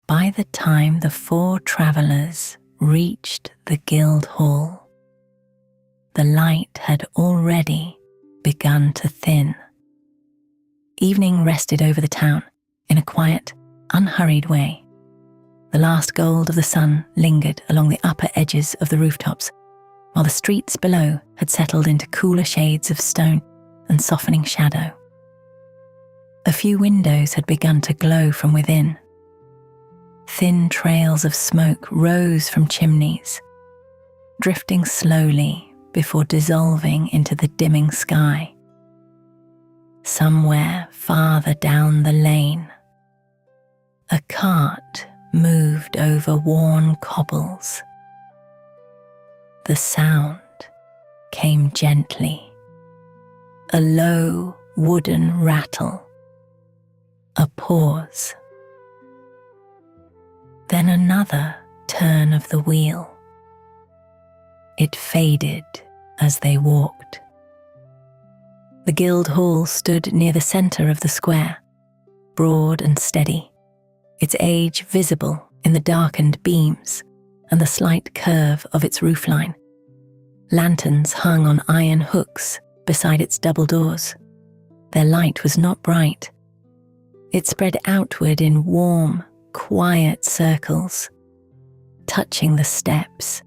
by the time the 4 travellers reached the guild hall, the light had already begun to thin. Evening rested over the town in a quiet, unhurried way. The last gold of the sun lingered along the upper edges of the rooftops, while the streets below had settled into cooler shades of stone and softening shadow. A few windows had begun to glow from within. Thin trails of smoke rose from chimneys, drifting slowly before dissolving into the dimming sky. Somewhere farther down the lane, a cart moved over worn cobbles. The sound came gently, a low wooden rattle, a pause, then another turn of the wheel. It faded as they walked. The guild hall stood near the centre of the square, broad and steady, its age visible in the darkened beams and the slight curve of its roofline. Lanterns hung on iron hooks beside its double doors. Their light was not bright. It spread outward in warm, quiet circles, touching the steps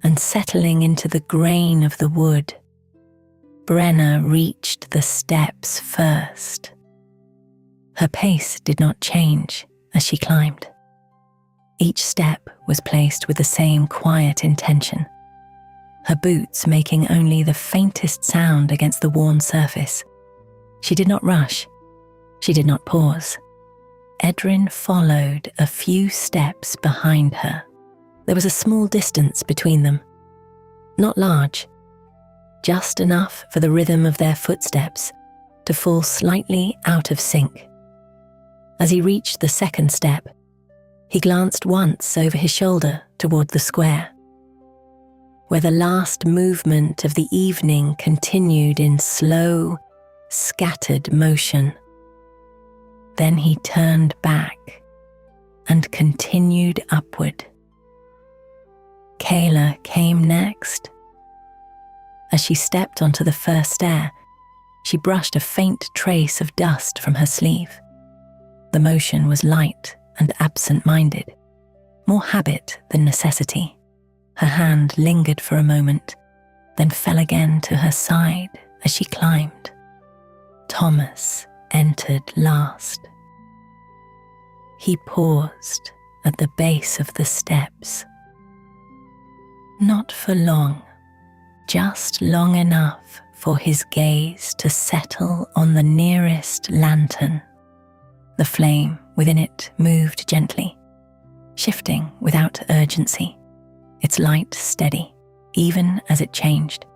and settling into the grain of the wood. Brenna reached the steps first. Her pace did not change as she climbed. Each step was placed with the same quiet intention, her boots making only the faintest sound against the worn surface. She did not rush. She did not pause. Edrin followed a few steps behind her. There was a small distance between them. Not large, just enough for the rhythm of their footsteps to fall slightly out of sync. As he reached the second step, he glanced once over his shoulder toward the square, where the last movement of the evening continued in slow, scattered motion. Then he turned back and continued upward. Kayla came next. As she stepped onto the first stair, she brushed a faint trace of dust from her sleeve. The motion was light and absent-minded, more habit than necessity. Her hand lingered for a moment, then fell again to her side as she climbed. Thomas entered last. He paused at the base of the steps. Not for long, just long enough for his gaze to settle on the nearest lantern. The flame within it moved gently, shifting without urgency, its light steady, even as it changed.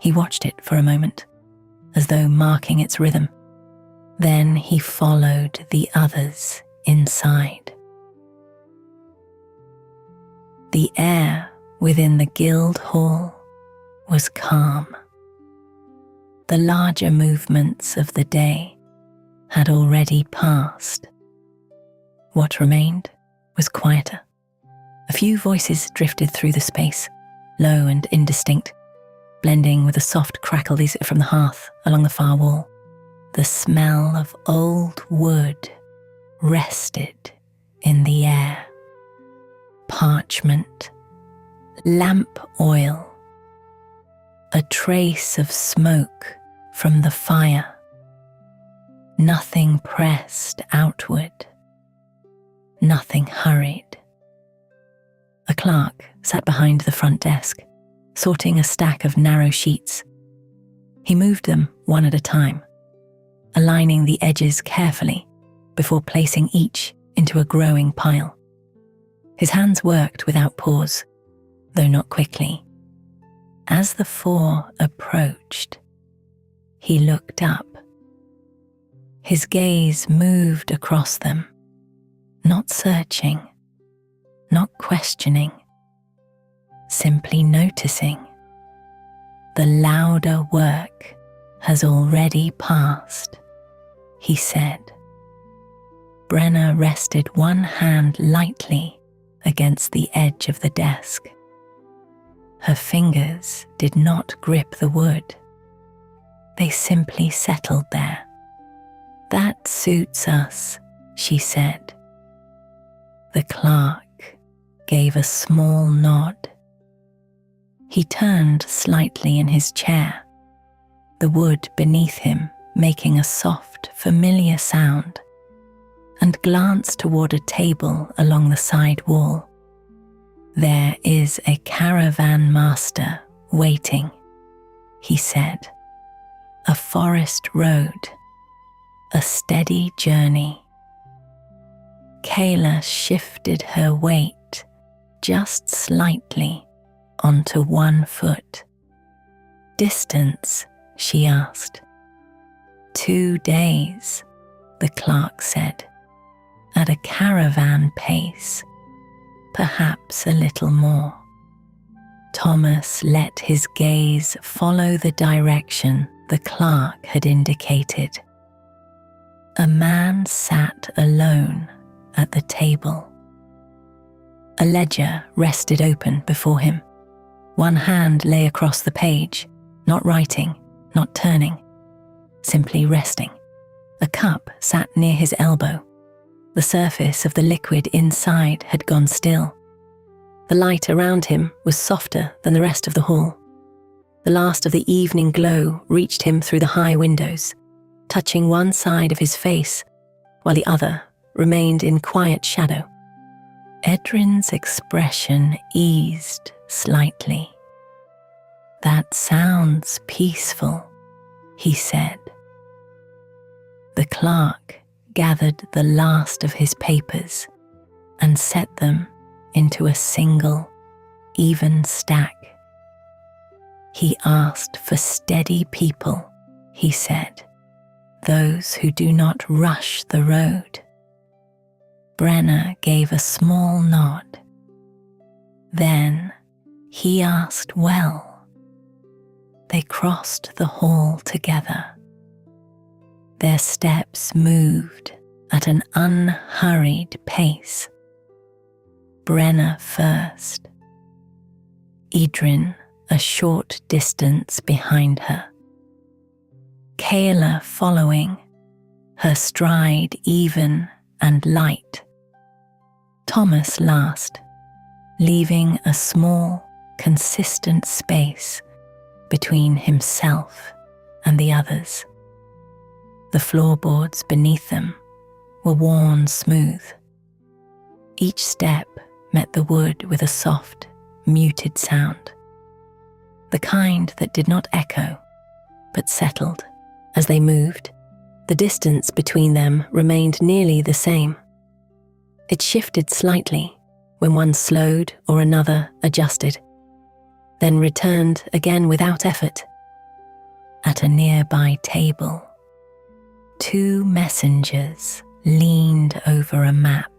He watched it for a moment, as though marking its rhythm. Then he followed the others inside. The air within the guild hall was calm. The larger movements of the day had already passed. What remained was quieter. A few voices drifted through the space, low and indistinct, blending with the soft crackle from the hearth along the far wall. The smell of old wood rested in the air. Parchment, lamp oil, a trace of smoke from the fire. Nothing pressed outward, nothing hurried. A clerk sat behind the front desk, sorting a stack of narrow sheets. He moved them one at a time, aligning the edges carefully before placing each into a growing pile. His hands worked without pause, though not quickly. As the 4 approached, he looked up. His gaze moved across them, not searching, not questioning, simply noticing. The louder work has already passed, he said. Brenna rested one hand lightly against the edge of the desk. Her fingers did not grip the wood. They simply settled there. "That suits us," she said. The clerk gave a small nod. He turned slightly in his chair, the wood beneath him making a soft, familiar sound, and glanced toward a table along the side wall. "There is a caravan master waiting," he said. "A forest road, a steady journey." Kayla shifted her weight just slightly onto one foot. "Distance?" she asked. 2 days, the clerk said, "at a caravan pace, perhaps a little more." Thomas let his gaze follow the direction the clerk had indicated. A man sat alone at the table. A ledger rested open before him. One hand lay across the page, not writing, not turning, simply resting. A cup sat near his elbow. The surface of the liquid inside had gone still. The light around him was softer than the rest of the hall. The last of the evening glow reached him through the high windows, touching one side of his face, while the other remained in quiet shadow. Edrin's expression eased slightly. "That sounds peaceful," he said. The clerk gathered the last of his papers and set them into a single, even stack. "He asked for steady people," he said, "those who do not rush the road." Brenna gave a small nod. Then he asked well. They crossed the hall together. Their steps moved at an unhurried pace. Brenna first, Edrin a short distance behind her, Kayla following, her stride even and light. Thomas last, leaving a small, consistent space between himself and the others. The floorboards beneath them were worn smooth. Each step met the wood with a soft, muted sound, the kind that did not echo, but settled. As they moved, the distance between them remained nearly the same. It shifted slightly when one slowed or another adjusted, then returned again without effort. At a nearby table, 2 messengers leaned over a map.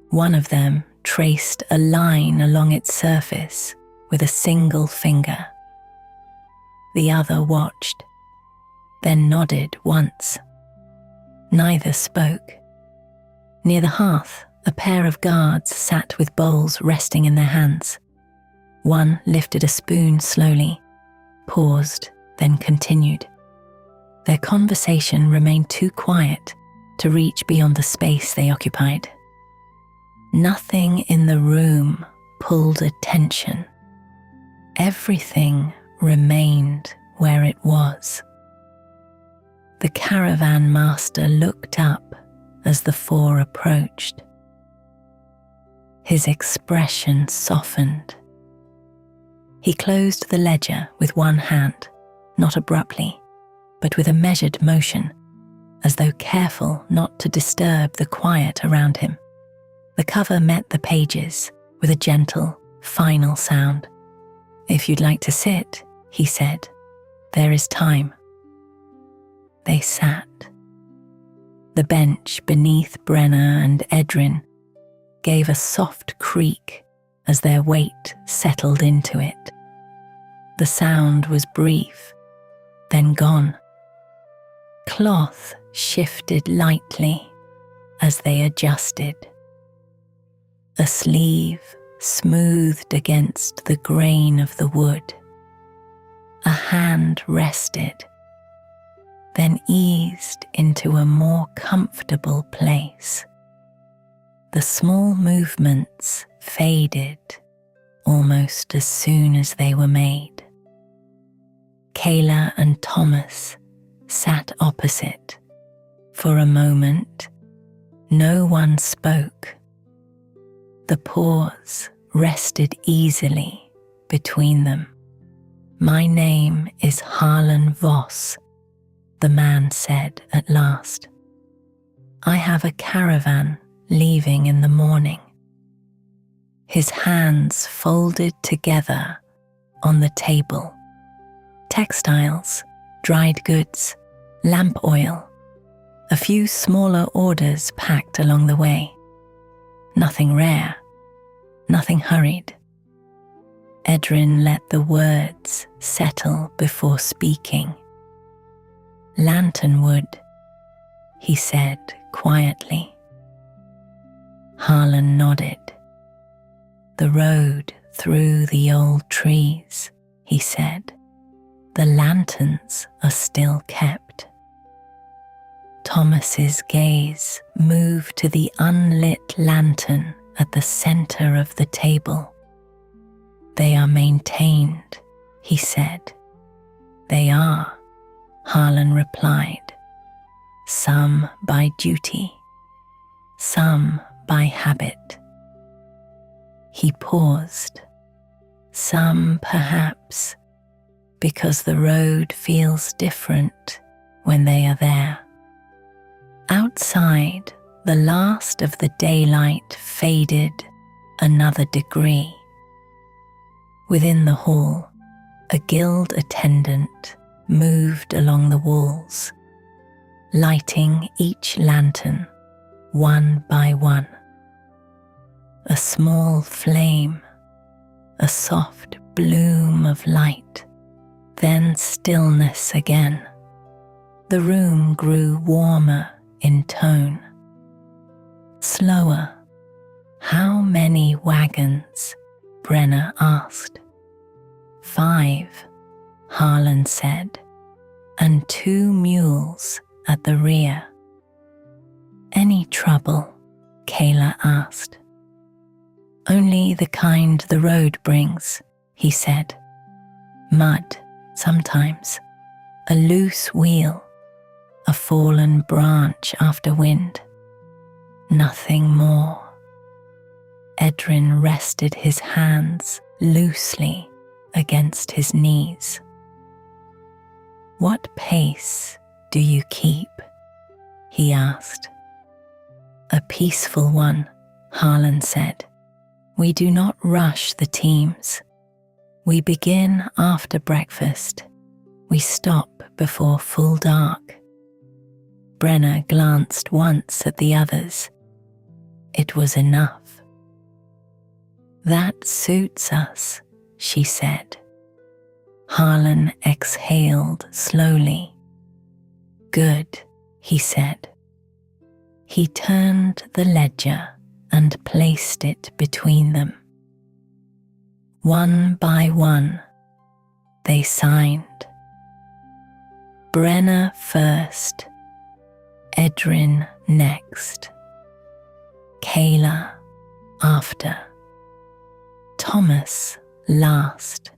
One of them traced a line along its surface with a single finger. The other watched, then nodded once. Neither spoke. Near the hearth, a pair of guards sat with bowls resting in their hands. One lifted a spoon slowly, paused, then continued. Their conversation remained too quiet to reach beyond the space they occupied. Nothing in the room pulled attention. Everything remained where it was. The caravan master looked up as the 4 approached. His expression softened. He closed the ledger with one hand, not abruptly, but with a measured motion, as though careful not to disturb the quiet around him. The cover met the pages with a gentle, final sound. "If you'd like to sit," he said, "there is time." They sat. The bench beneath Brenna and Edrin gave a soft creak as their weight settled into it. The sound was brief, then gone. Cloth shifted lightly, as they adjusted. A sleeve smoothed against the grain of the wood. A hand rested, then eased into a more comfortable place. The small movements faded almost as soon as they were made. Kayla and Thomas sat opposite. For a moment, no one spoke. The pause rested easily between them. "My name is Harlan Voss," the man said at last. "I have a caravan leaving in the morning." His hands folded together on the table. Textiles, dried goods, lamp oil, a few smaller orders packed along the way. Nothing rare, nothing hurried. Edrin let the words settle before speaking. "Lanternwood," he said quietly. Harlan nodded. "The road through the old trees," he said. "The lanterns are still kept." Thomas's gaze moved to the unlit lantern at the center of the table. "They are maintained," he said. "They are," Harlan replied. "Some by duty, some by habit." He paused. "Some perhaps because the road feels different when they are there." Outside, the last of the daylight faded another degree. Within the hall, a guild attendant moved along the walls, lighting each lantern one by one. A small flame, a soft bloom of light, then stillness again. The room grew warmer in tone. "Slower. How many wagons?" Brenner asked. "5, Harlan said, "and 2 mules at the rear." "Any trouble?" Kayla asked. "Only the kind the road brings," he said. "Mud, sometimes. A loose wheel. A fallen branch after wind. Nothing more." Edrin rested his hands loosely against his knees. "What pace do you keep?" he asked. "A peaceful one," Harlan said. "We do not rush the teams. We begin after breakfast. We stop before full dark." Brenner glanced once at the others. It was enough. "That suits us," she said. Harlan exhaled slowly. "Good," he said. He turned the ledger and placed it between them. One by one, they signed. Brenner first, Edrin next, Kayla after, Thomas last.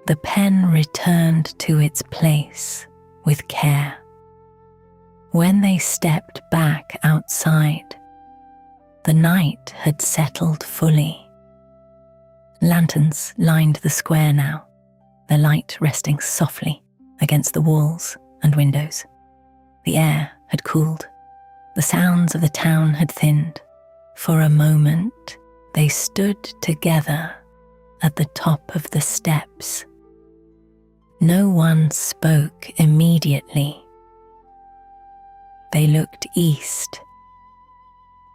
The pen returned to its place with care. When they stepped back outside, the night had settled fully. Lanterns lined the square now, their light resting softly against the walls and windows. The air had cooled. The sounds of the town had thinned. For a moment, they stood together at the top of the steps. No one spoke immediately. They looked east,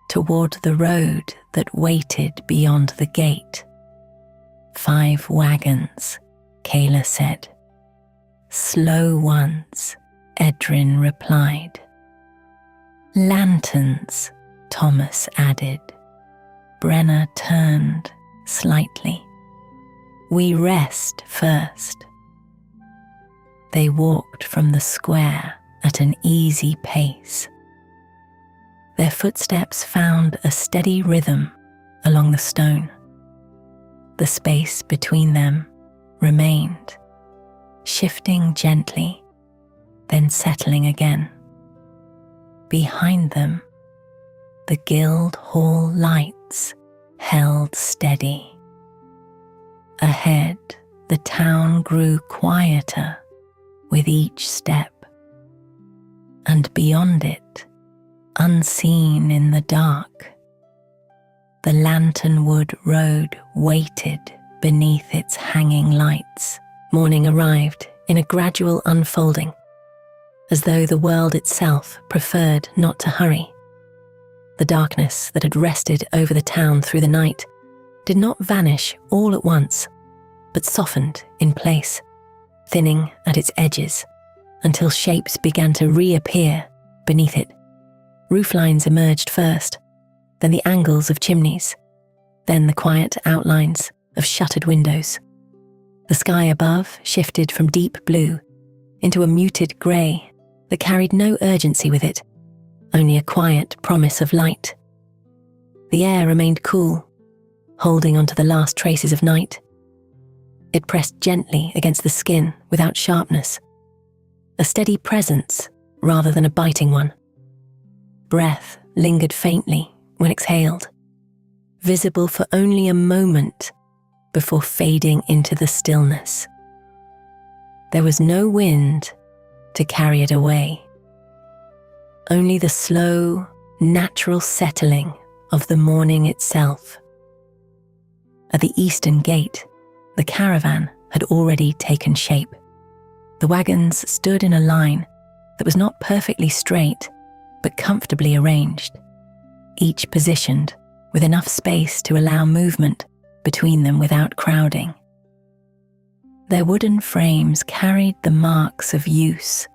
toward the road that waited beyond the gate. 5 wagons, Kayla said. "Slow ones," Edrin replied. Lanterns, Thomas added. Brenna turned slightly. We rest first. They walked from the square at an easy pace. Their footsteps found a steady rhythm along the stone. The space between them remained, shifting gently, then settling again. Behind them, the guild hall lights held steady. Ahead, the town grew quieter with each step, and beyond it, unseen in the dark, the Lanternwood road waited beneath its hanging lights. Morning arrived in a gradual unfolding, as though the world itself preferred not to hurry. The darkness that had rested over the town through the night did not vanish all at once, but softened in place, thinning at its edges until shapes began to reappear beneath it. Rooflines emerged first, then the angles of chimneys, then the quiet outlines of shuttered windows. The sky above shifted from deep blue into a muted grey that carried no urgency with it, only a quiet promise of light. The air remained cool, holding onto the last traces of night. It pressed gently against the skin without sharpness, a steady presence rather than a biting one. Breath lingered faintly when exhaled, visible for only a moment before fading into the stillness. There was no wind to carry it away, only the slow, natural settling of the morning itself. At the eastern gate, the caravan had already taken shape. The wagons stood in a line that was not perfectly straight, but comfortably arranged, each positioned with enough space to allow movement between them without crowding. Their wooden frames carried the marks of use,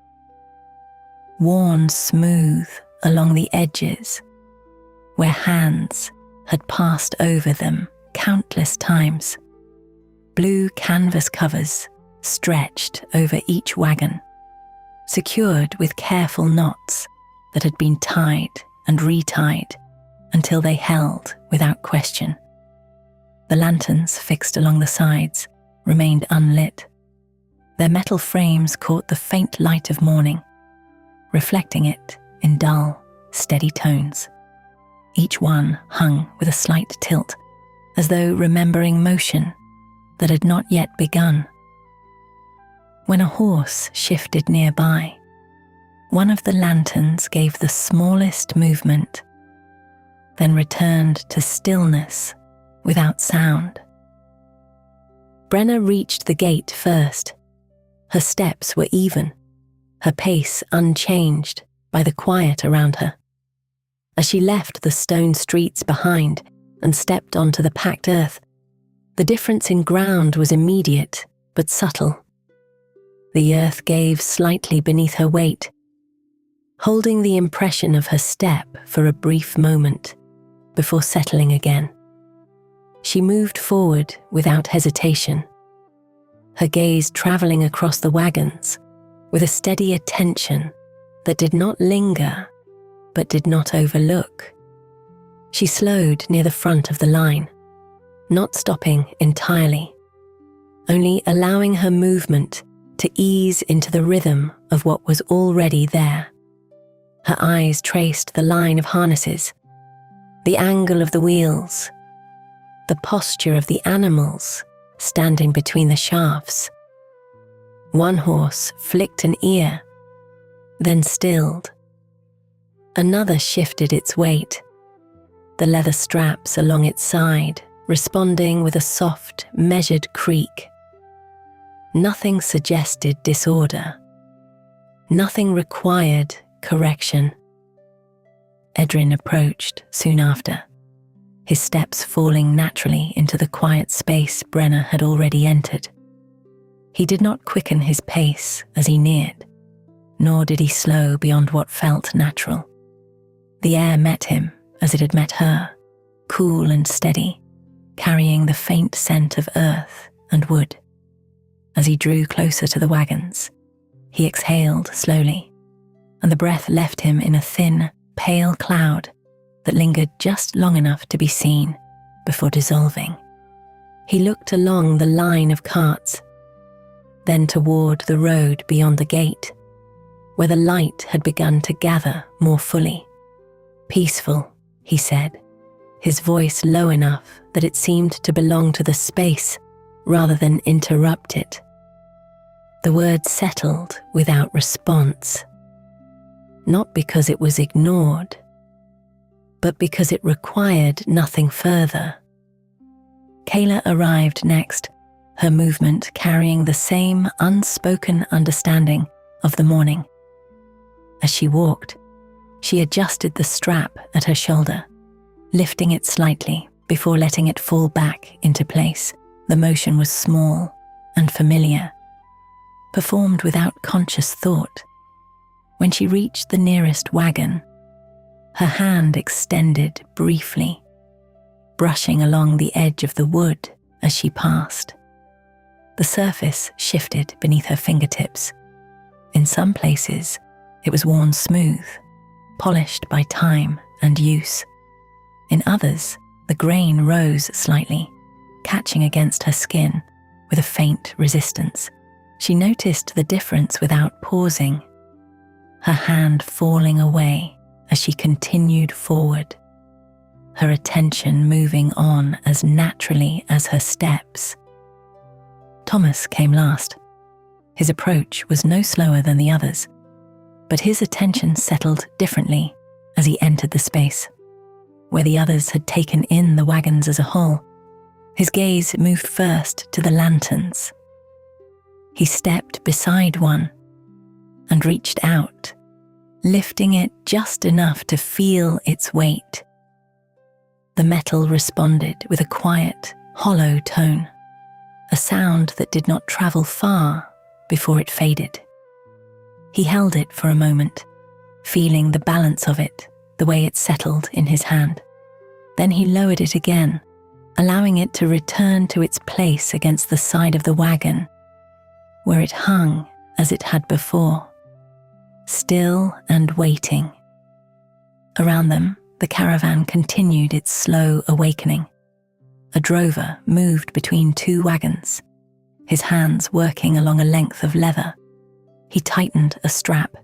worn smooth along the edges, where hands had passed over them countless times. Blue canvas covers stretched over each wagon, secured with careful knots that had been tied and retied until they held without question. The lanterns fixed along the sides remained unlit. Their metal frames caught the faint light of morning, reflecting it in dull, steady tones. Each one hung with a slight tilt, as though remembering motion that had not yet begun. When a horse shifted nearby, one of the lanterns gave the smallest movement, then returned to stillness without sound. Brenna reached the gate first. Her steps were even, her pace unchanged by the quiet around her. As she left the stone streets behind and stepped onto the packed earth, the difference in ground was immediate but subtle. The earth gave slightly beneath her weight, holding the impression of her step for a brief moment before settling again. She moved forward without hesitation, her gaze traveling across the wagons with a steady attention that did not linger but did not overlook. She slowed near the front of the line, not stopping entirely, only allowing her movement to ease into the rhythm of what was already there. Her eyes traced the line of harnesses, the angle of the wheels, the posture of the animals standing between the shafts. One horse flicked an ear, then stilled. Another shifted its weight, the leather straps along its side responding with a soft, measured creak. Nothing suggested disorder. Nothing required correction. Edrin approached soon after, his steps falling naturally into the quiet space Brenna had already entered. He did not quicken his pace as he neared, nor did he slow beyond what felt natural. The air met him as it had met her, cool and steady, carrying the faint scent of earth and wood. As he drew closer to the wagons, he exhaled slowly, and the breath left him in a thin, pale cloud that lingered just long enough to be seen before dissolving. He looked along the line of carts, then toward the road beyond the gate, where the light had begun to gather more fully. "Peaceful," he said, his voice low enough that it seemed to belong to the space rather than interrupt it. The word settled without response, not because it was ignored, but because it required nothing further. Kayla arrived next, her movement carrying the same unspoken understanding of the morning. As she walked, she adjusted the strap at her shoulder, lifting it slightly before letting it fall back into place. The motion was small and familiar, performed without conscious thought. When she reached the nearest wagon, her hand extended briefly, brushing along the edge of the wood as she passed. The surface shifted beneath her fingertips. In some places, it was worn smooth, polished by time and use. In others, the grain rose slightly, catching against her skin with a faint resistance. She noticed the difference without pausing, her hand falling away as she continued forward, her attention moving on as naturally as her steps. Thomas came last. His approach was no slower than the others, but his attention settled differently as he entered the space. Where the others had taken in the wagons as a whole, his gaze moved first to the lanterns. He stepped beside one and reached out, lifting it just enough to feel its weight. The metal responded with a quiet, hollow tone, a sound that did not travel far before it faded. He held it for a moment, feeling the balance of it, the way it settled in his hand. Then he lowered it again, allowing it to return to its place against the side of the wagon, where it hung as it had before, still and waiting. Around them, the caravan continued its slow awakening. A drover moved between two wagons, his hands working along a length of leather. He tightened a strap,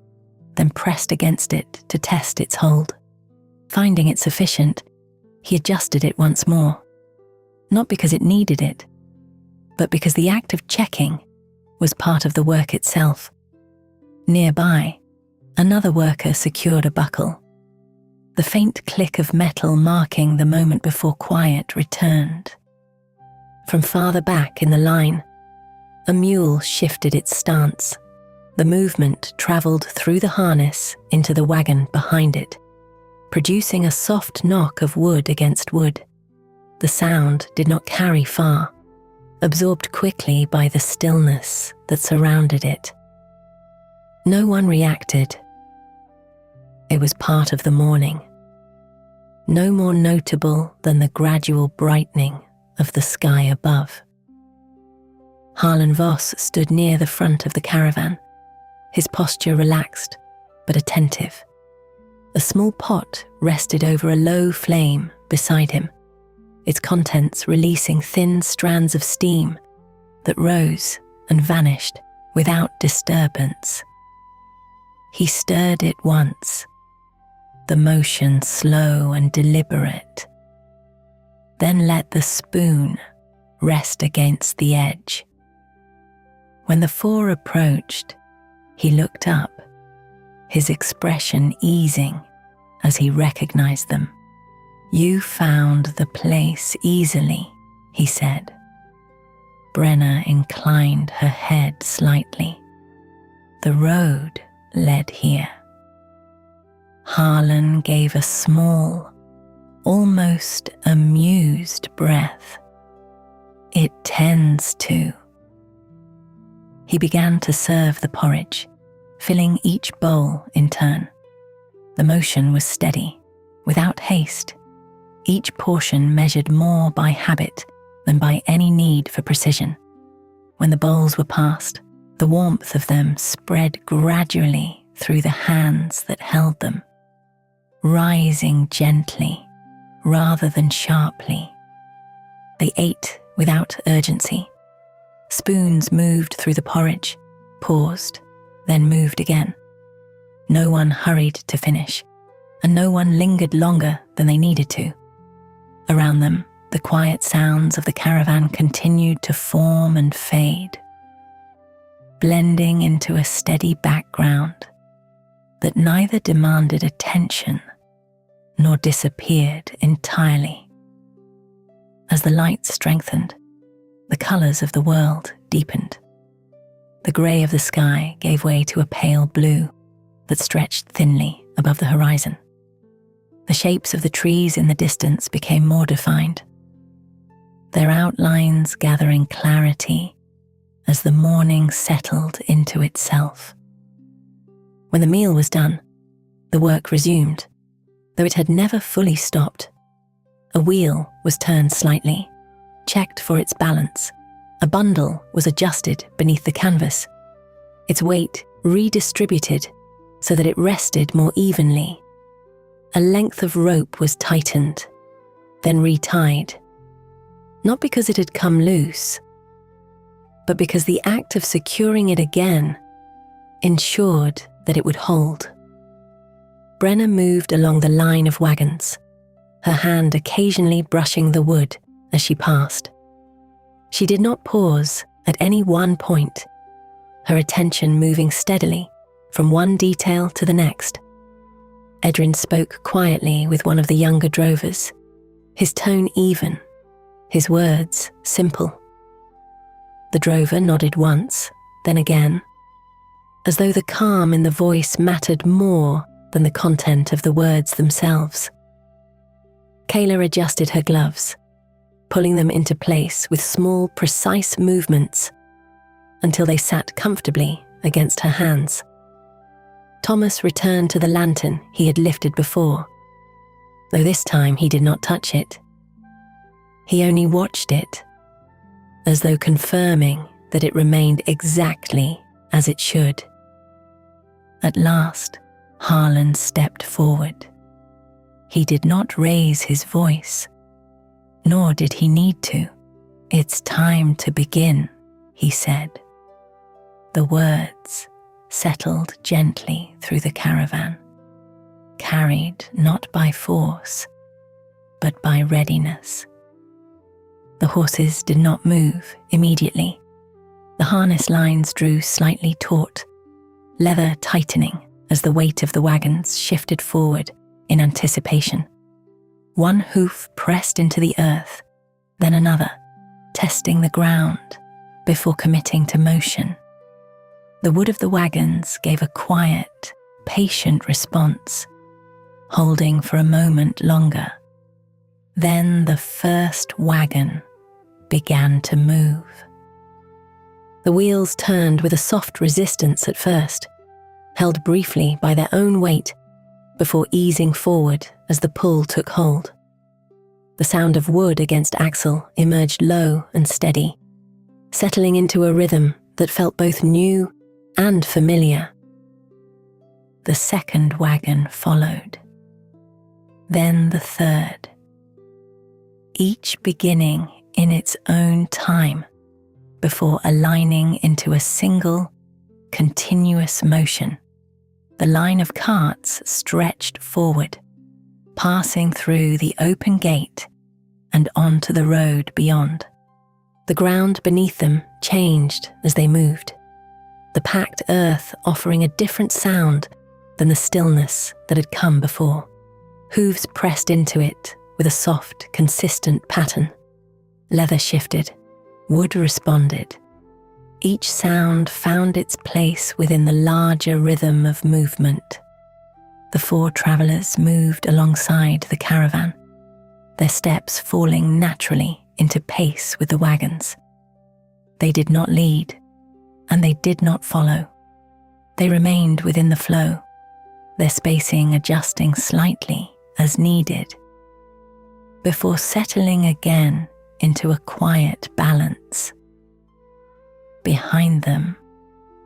then pressed against it to test its hold. Finding it sufficient, he adjusted it once more, not because it needed it, but because the act of checking was part of the work itself. Nearby, another worker secured a buckle, the faint click of metal marking the moment before quiet returned. From farther back in the line, a mule shifted its stance. The movement traveled through the harness into the wagon behind it, producing a soft knock of wood against wood. The sound did not carry far, absorbed quickly by the stillness that surrounded it. No one reacted. It was part of the morning, no more notable than the gradual brightening of the sky above. Harlan Voss stood near the front of the caravan, his posture relaxed but attentive. A small pot rested over a low flame beside him, its contents releasing thin strands of steam that rose and vanished without disturbance. He stirred it once, the motion slow and deliberate, then let the spoon rest against the edge. When the four approached, he looked up, his expression easing as he recognized them. "You found the place easily," he said. Brenna inclined her head slightly. "The road led here." Harlan gave a small, almost amused breath. "It tends to." He began to serve the porridge, filling each bowl in turn. The motion was steady, without haste, each portion measured more by habit than by any need for precision. When the bowls were passed, the warmth of them spread gradually through the hands that held them, rising gently rather than sharply. They ate without urgency. Spoons moved through the porridge, paused, then moved again. No one hurried to finish, and no one lingered longer than they needed to. Around them, the quiet sounds of the caravan continued to form and fade, blending into a steady background that neither demanded attention nor disappeared entirely. As the light strengthened, the colours of the world deepened. The grey of the sky gave way to a pale blue that stretched thinly above the horizon. The shapes of the trees in the distance became more defined, their outlines gathering clarity as the morning settled into itself. When the meal was done, the work resumed, though it had never fully stopped. A wheel was turned slightly, checked for its balance. A bundle was adjusted beneath the canvas, its weight redistributed so that it rested more evenly. A length of rope was tightened, then retied, not because it had come loose, but because the act of securing it again ensured that it would hold. Brenna moved along the line of wagons, her hand occasionally brushing the wood as she passed. She did not pause at any one point, her attention moving steadily from one detail to the next. Edrin spoke quietly with one of the younger drovers, his tone even, his words simple. The drover nodded once, then again, as though the calm in the voice mattered more than the content of the words themselves. Kayla adjusted her gloves, pulling them into place with small, precise movements until they sat comfortably against her hands. Thomas returned to the lantern he had lifted before, though this time he did not touch it. He only watched it, as though confirming that it remained exactly as it should. At last, Harlan stepped forward. He did not raise his voice, nor did he need to. "It's time to begin," he said. The words settled gently through the caravan, carried not by force, but by readiness. The horses did not move immediately. The harness lines drew slightly taut, leather tightening as the weight of the wagons shifted forward in anticipation. One hoof pressed into the earth, then another, testing the ground before committing to motion. The wood of the wagons gave a quiet, patient response, holding for a moment longer. Then the first wagon began to move. The wheels turned with a soft resistance at first, held briefly by their own weight before easing forward as the pull took hold. The sound of wood against axle emerged low and steady, settling into a rhythm that felt both new and familiar. The second wagon followed, then the third, each beginning in its own time before aligning into a single, continuous motion. The line of carts stretched forward, passing through the open gate and onto the road beyond. The ground beneath them changed as they moved, the packed earth offering a different sound than the stillness that had come before. Hooves pressed into it with a soft, consistent pattern. Leather shifted, wood responded. Each sound found its place within the larger rhythm of movement. The four travellers moved alongside the caravan, their steps falling naturally into pace with the wagons. They did not lead, and they did not follow. They remained within the flow, their spacing adjusting slightly as needed, before settling again into a quiet balance. Behind them,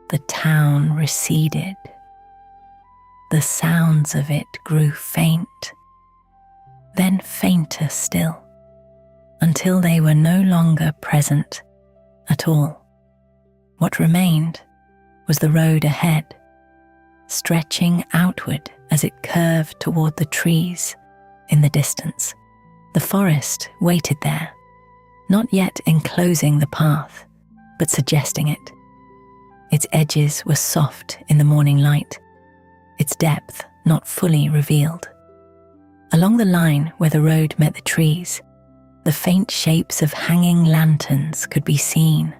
the town receded. The sounds of it grew faint, then fainter still, until they were no longer present at all. What remained was the road ahead, stretching outward as it curved toward the trees in the distance. The forest waited there, not yet enclosing the path, but suggesting it. Its edges were soft in the morning light, its depth not fully revealed. Along the line where the road met the trees, the faint shapes of hanging lanterns could be seen,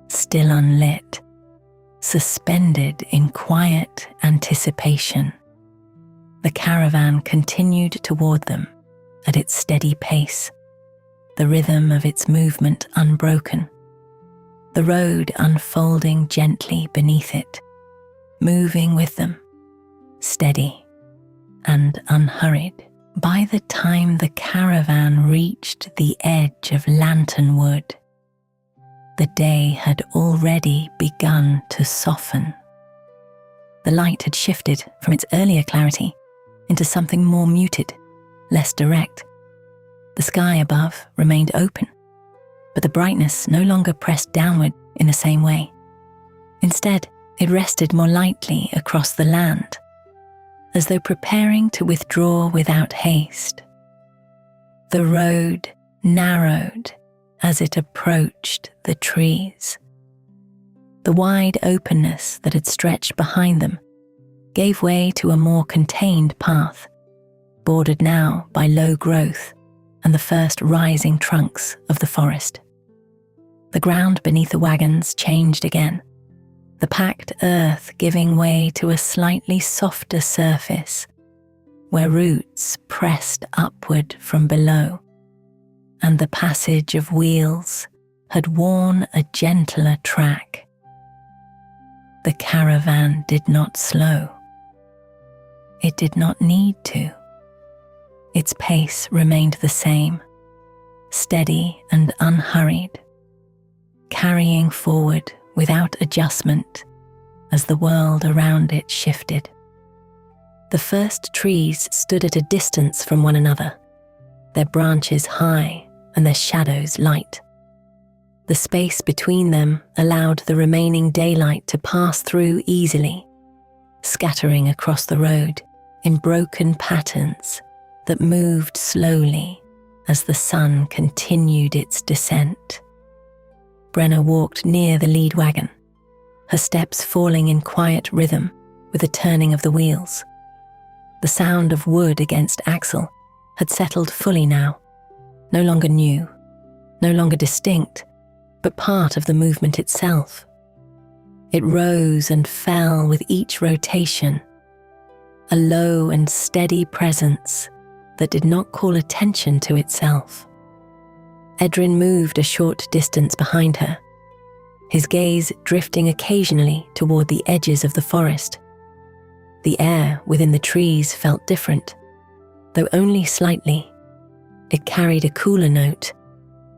still unlit, suspended in quiet anticipation. The caravan continued toward them at its steady pace, the rhythm of its movement unbroken, the road unfolding gently beneath it, moving with them, steady and unhurried. By the time the caravan reached the edge of Lanternwood, the day had already begun to soften. The light had shifted from its earlier clarity into something more muted, less direct. The sky above remained open, but the brightness no longer pressed downward in the same way. Instead, it rested more lightly across the land, as though preparing to withdraw without haste. The road narrowed as it approached the trees. The wide openness that had stretched behind them gave way to a more contained path, bordered now by low growth and the first rising trunks of the forest. The ground beneath the wagons changed again, the packed earth giving way to a slightly softer surface where roots pressed upward from below, and the passage of wheels had worn a gentler track. The caravan did not slow. It did not need to. Its pace remained the same, steady and unhurried, carrying forward without adjustment as the world around it shifted. The first trees stood at a distance from one another, their branches high and their shadows light. The space between them allowed the remaining daylight to pass through easily, scattering across the road in broken patterns that moved slowly as the sun continued its descent. Brenna walked near the lead wagon, her steps falling in quiet rhythm with the turning of the wheels. The sound of wood against axle had settled fully now, no longer new, no longer distinct, but part of the movement itself. It rose and fell with each rotation, a low and steady presence that did not call attention to itself. Edrin moved a short distance behind her, his gaze drifting occasionally toward the edges of the forest. The air within the trees felt different, though only slightly. It carried a cooler note,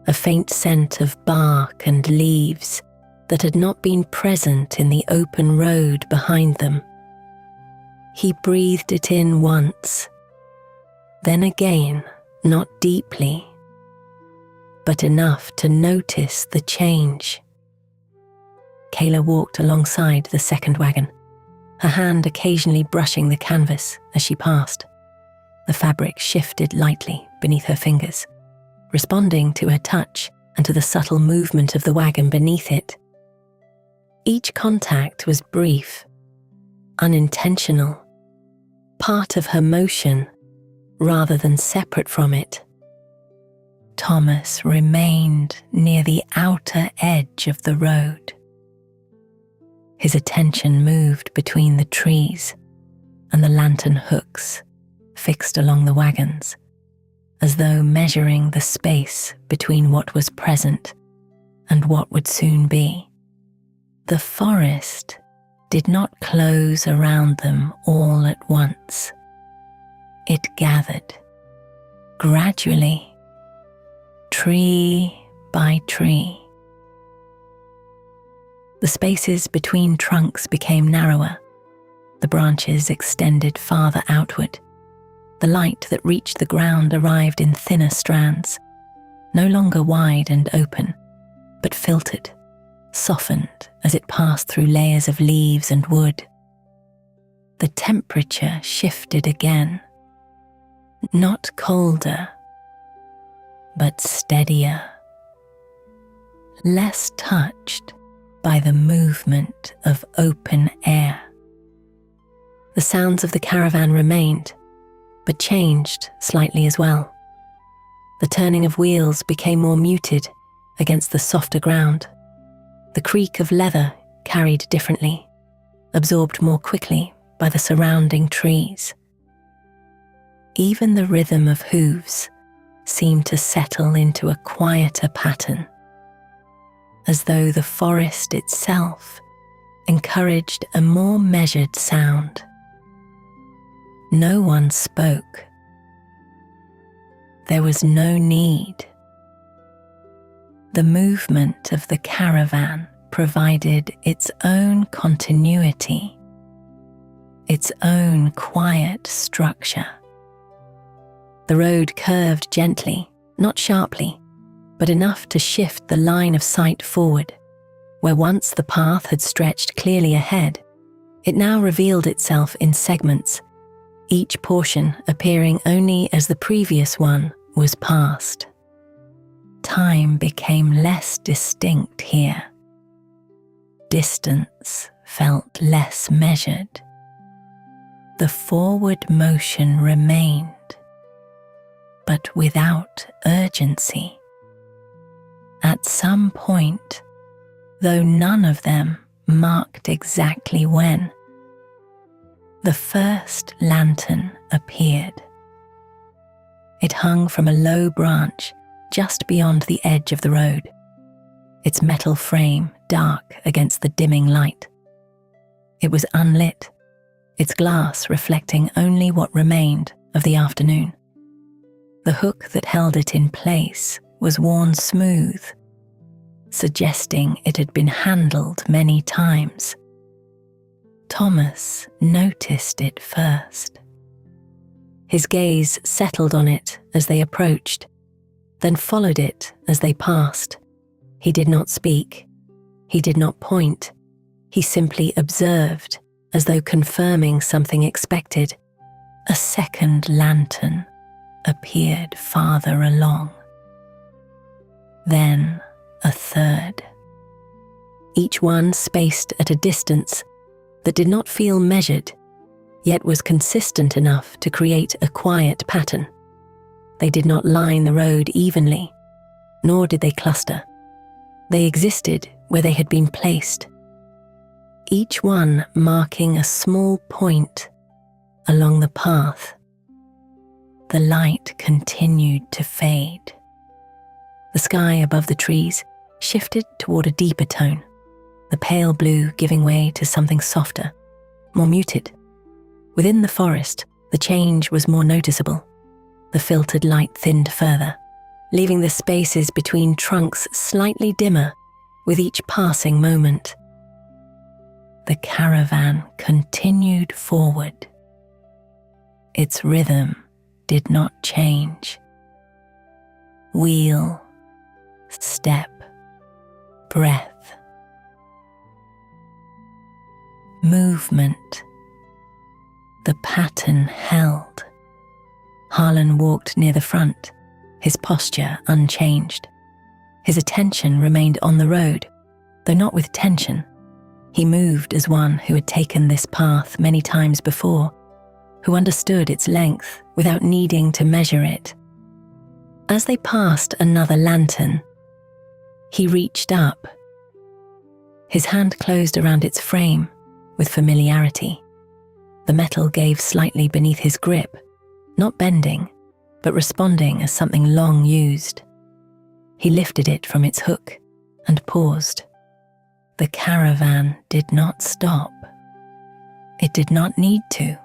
a faint scent of bark and leaves that had not been present in the open road behind them. He breathed it in once, then again, not deeply, but enough to notice the change. Kayla walked alongside the second wagon, her hand occasionally brushing the canvas as she passed. The fabric shifted lightly beneath her fingers, responding to her touch and to the subtle movement of the wagon beneath it. Each contact was brief, unintentional, part of her motion rather than separate from it. Thomas remained near the outer edge of the road. His attention moved between the trees and the lantern hooks fixed along the wagons, as though measuring the space between what was present and what would soon be. The forest did not close around them all at once. it gathered, gradually, tree by tree. The spaces between trunks became narrower, the branches extended farther outward. The light that reached the ground arrived in thinner strands, no longer wide and open, but filtered, softened as it passed through layers of leaves and wood. The temperature shifted again, not colder, but steadier, less touched by the movement of open air. The sounds of the caravan remained, but changed slightly as well. The turning of wheels became more muted against the softer ground. The creak of leather carried differently, absorbed more quickly by the surrounding trees. Even the rhythm of hooves seemed to settle into a quieter pattern, as though the forest itself encouraged a more measured sound. No one spoke. There was no need. The movement of the caravan provided its own continuity, its own quiet structure. The road curved gently, not sharply, but enough to shift the line of sight forward. Where once the path had stretched clearly ahead, it now revealed itself in segments, each portion appearing only as the previous one was passed. Time became less distinct here. Distance felt less measured. The forward motion remained, but without urgency. At some point, though none of them marked exactly when, the first lantern appeared. It hung from a low branch just beyond the edge of the road, its metal frame dark against the dimming light. It was unlit, its glass reflecting only what remained of the afternoon. The hook that held it in place was worn smooth, suggesting it had been handled many times. Thomas noticed it first. His gaze settled on it as they approached, then followed it as they passed. He did not speak. He did not point. He simply observed, as though confirming something expected. A second lantern appeared farther along. Then a third. Each one spaced at a distance that did not feel measured, yet was consistent enough to create a quiet pattern. They did not line the road evenly, nor did they cluster. They existed where they had been placed, each one marking a small point along the path. The light continued to fade. The sky above the trees shifted toward a deeper tone, the pale blue giving way to something softer, more muted. Within the forest, the change was more noticeable. The filtered light thinned further, leaving the spaces between trunks slightly dimmer with each passing moment. The caravan continued forward. Its rhythm did not change. Wheel, step, breath. Movement. The pattern held. Harlan walked near the front, his posture unchanged. His attention remained on the road, though not with tension. He moved as one who had taken this path many times before, who understood its length without needing to measure it. As they passed another lantern, he reached up. His hand closed around its frame with familiarity. The metal gave slightly beneath his grip, not bending, but responding as something long used. He lifted it from its hook and paused. The caravan did not stop. It did not need to.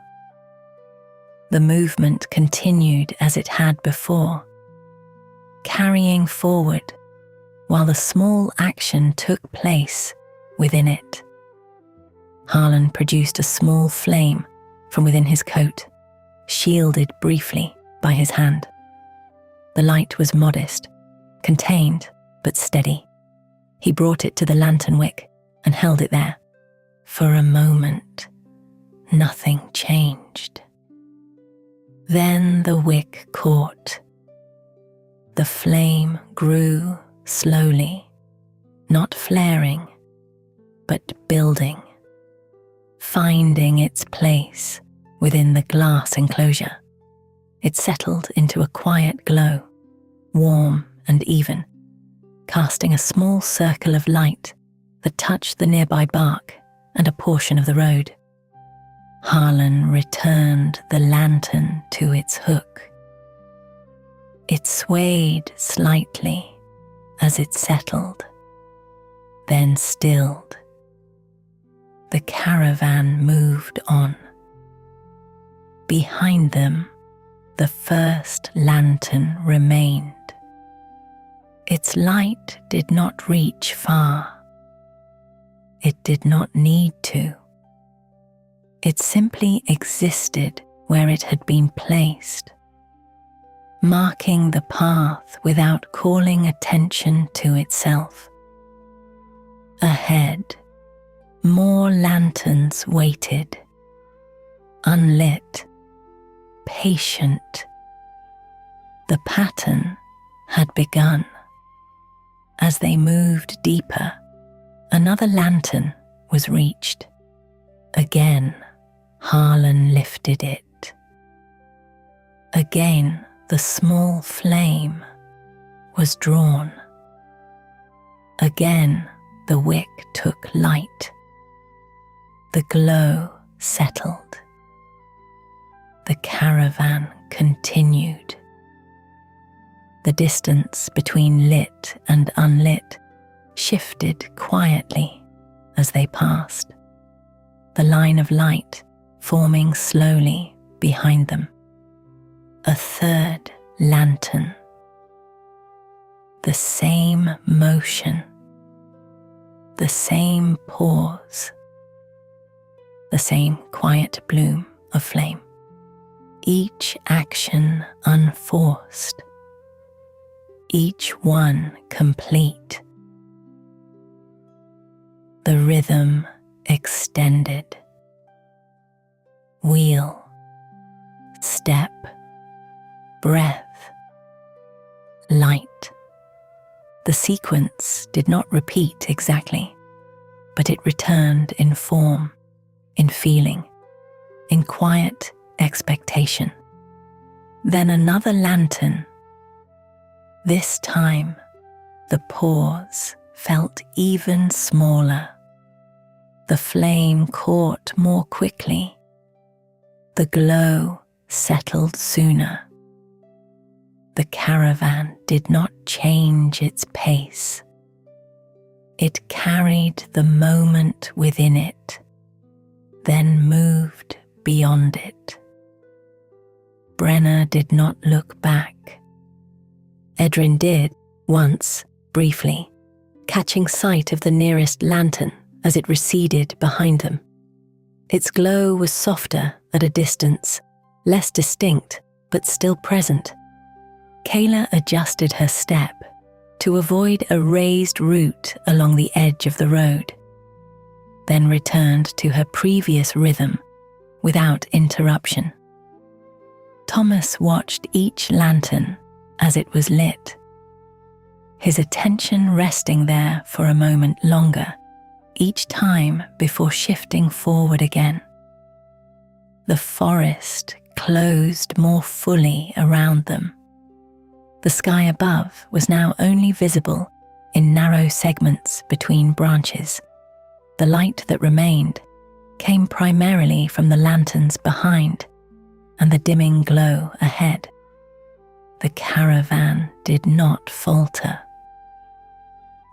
The movement continued as it had before, carrying forward while the small action took place within it. Harlan produced a small flame from within his coat, shielded briefly by his hand. The light was modest, contained but steady. He brought it to the lantern wick and held it there. For a moment, nothing changed. Then the wick caught. The flame grew slowly, not flaring, but building, finding its place within the glass enclosure. It settled into a quiet glow, warm and even, casting a small circle of light that touched the nearby bark and a portion of the road. Harlan returned the lantern to its hook. It swayed slightly as it settled, then stilled. The caravan moved on. Behind them, the first lantern remained. Its light did not reach far. It did not need to. It simply existed where it had been placed, marking the path without calling attention to itself. Ahead, more lanterns waited, unlit, patient. The pattern had begun. As they moved deeper, another lantern was reached. Again, Harlan lifted it. Again, the small flame was drawn. Again, the wick took light. The glow settled. The caravan continued. The distance between lit and unlit shifted quietly as they passed, the line of light forming slowly behind them. A third lantern. The same motion, the same pause, the same quiet bloom of flame. Each action unforced, each one complete. The rhythm extended. Wheel, step, breath, light. The sequence did not repeat exactly, but it returned in form, in feeling, in quiet expectation. Then another lantern. This time, the pause felt even smaller. The flame caught more quickly. The glow settled sooner. The caravan did not change its pace. It carried the moment within it, then moved beyond it. Brenna did not look back. Edrin did, once, briefly, catching sight of the nearest lantern as it receded behind them. Its glow was softer at a distance, less distinct, but still present. Kayla adjusted her step to avoid a raised route along the edge of the road, then returned to her previous rhythm without interruption. Thomas watched each lantern as it was lit, his attention resting there for a moment longer, each time before shifting forward again. The forest closed more fully around them. The sky above was now only visible in narrow segments between branches. The light that remained came primarily from the lanterns behind and the dimming glow ahead. The caravan did not falter.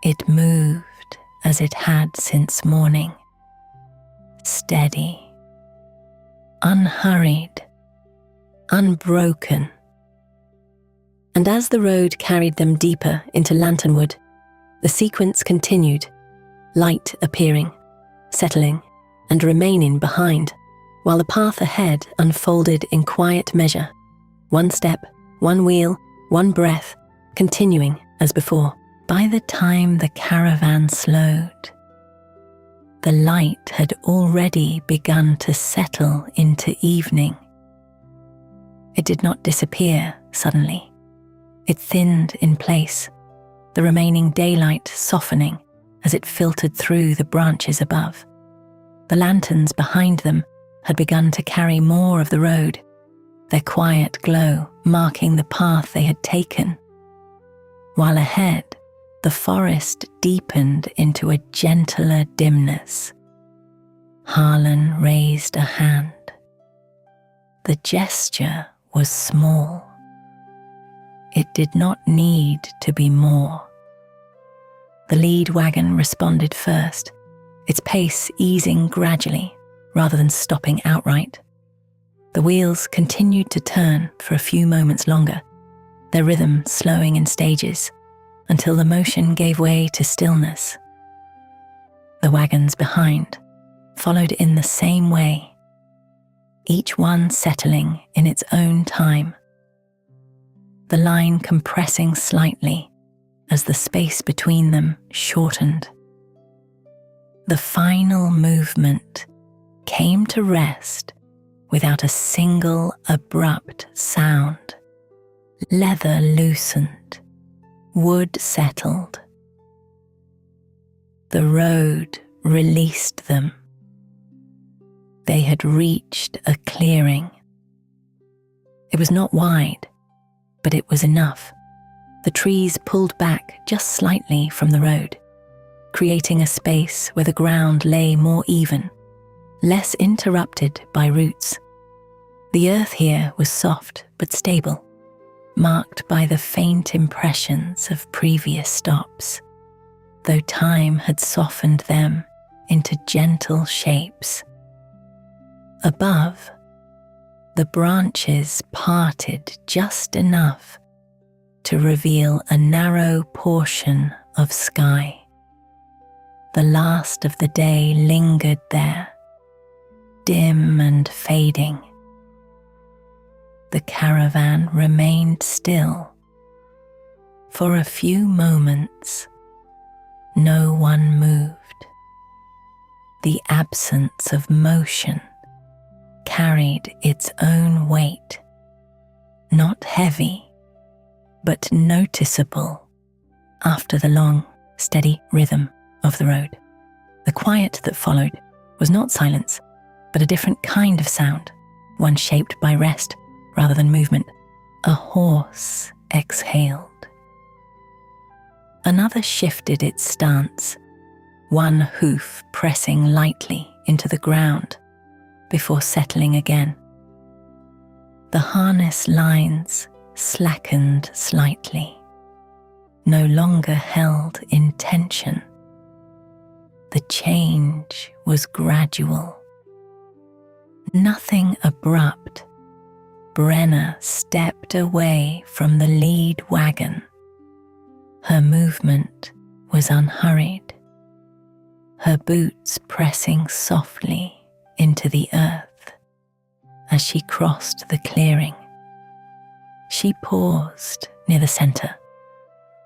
It moved as it had since morning, steady, unhurried, unbroken. And as the road carried them deeper into Lanternwood, the sequence continued, light appearing, settling, and remaining behind, while the path ahead unfolded in quiet measure, one step, one wheel, one breath, continuing as before. By the time the caravan slowed, the light had already begun to settle into evening. It did not disappear suddenly. It thinned in place, the remaining daylight softening as it filtered through the branches above. The lanterns behind them had begun to carry more of the road, their quiet glow marking the path they had taken. While ahead, the forest deepened into a gentler dimness. Harlan raised a hand. The gesture was small. It did not need to be more. The lead wagon responded first, its pace easing gradually rather than stopping outright. The wheels continued to turn for a few moments longer, their rhythm slowing in stages until the motion gave way to stillness. The wagons behind followed in the same way, each one settling in its own time, the line compressing slightly as the space between them shortened. The final movement came to rest without a single abrupt sound. Leather loosened, wood settled. The road released them. They had reached a clearing. It was not wide, but it was enough. The trees pulled back just slightly from the road, creating a space where the ground lay more even, less interrupted by roots. The earth here was soft but stable, marked by the faint impressions of previous stops, though time had softened them into gentle shapes. Above, the branches parted just enough to reveal a narrow portion of sky. The last of the day lingered there, dim and fading. The caravan remained still. For a few moments, no one moved. The absence of motion carried its own weight, not heavy, but noticeable after the long, steady rhythm of the road. The quiet that followed was not silence, but a different kind of sound, one shaped by rest rather than movement. A horse exhaled. Another shifted its stance, one hoof pressing lightly into the ground before settling again. The harness lines slackened slightly, no longer held in tension. The change was gradual. Nothing abrupt. Brenna stepped away from the lead wagon. Her movement was unhurried, her boots pressing softly into the earth as she crossed the clearing. She paused near the center,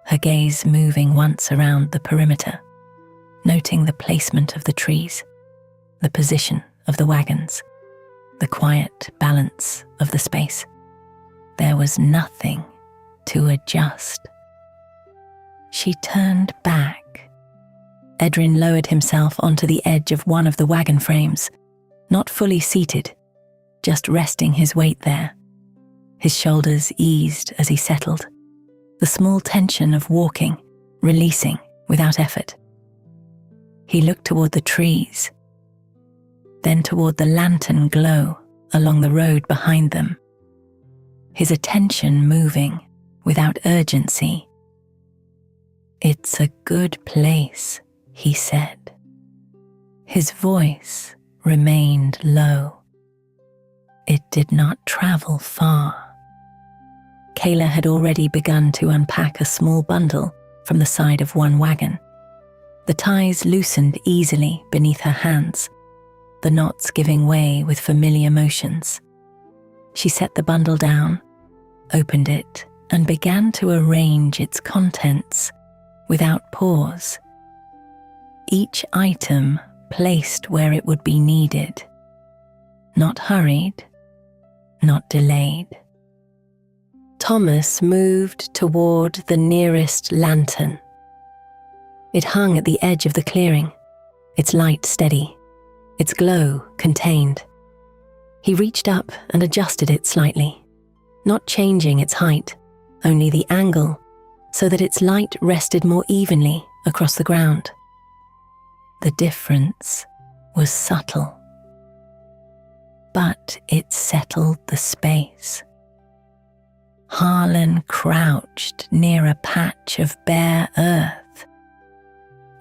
her gaze moving once around the perimeter, noting the placement of the trees, the position of the wagons, the quiet balance of the space. There was nothing to adjust. She turned back. Edrin lowered himself onto the edge of one of the wagon frames, not fully seated, just resting his weight there. His shoulders eased as he settled, the small tension of walking, releasing without effort. He looked toward the trees, then toward the lantern glow along the road behind them, his attention moving without urgency. "It's a good place," he said. His voice remained low. it did not travel far. Kayla had already begun to unpack a small bundle from the side of one wagon. The ties loosened easily beneath her hands, the knots giving way with familiar motions. She set the bundle down, opened it, and began to arrange its contents without pause. Each item placed where it would be needed, not hurried, not delayed. Thomas moved toward the nearest lantern. It hung at the edge of the clearing, its light steady, its glow contained. He reached up and adjusted it slightly, not changing its height, only the angle, so that its light rested more evenly across the ground. The difference was subtle, but it settled the space. Harlan crouched near a patch of bare earth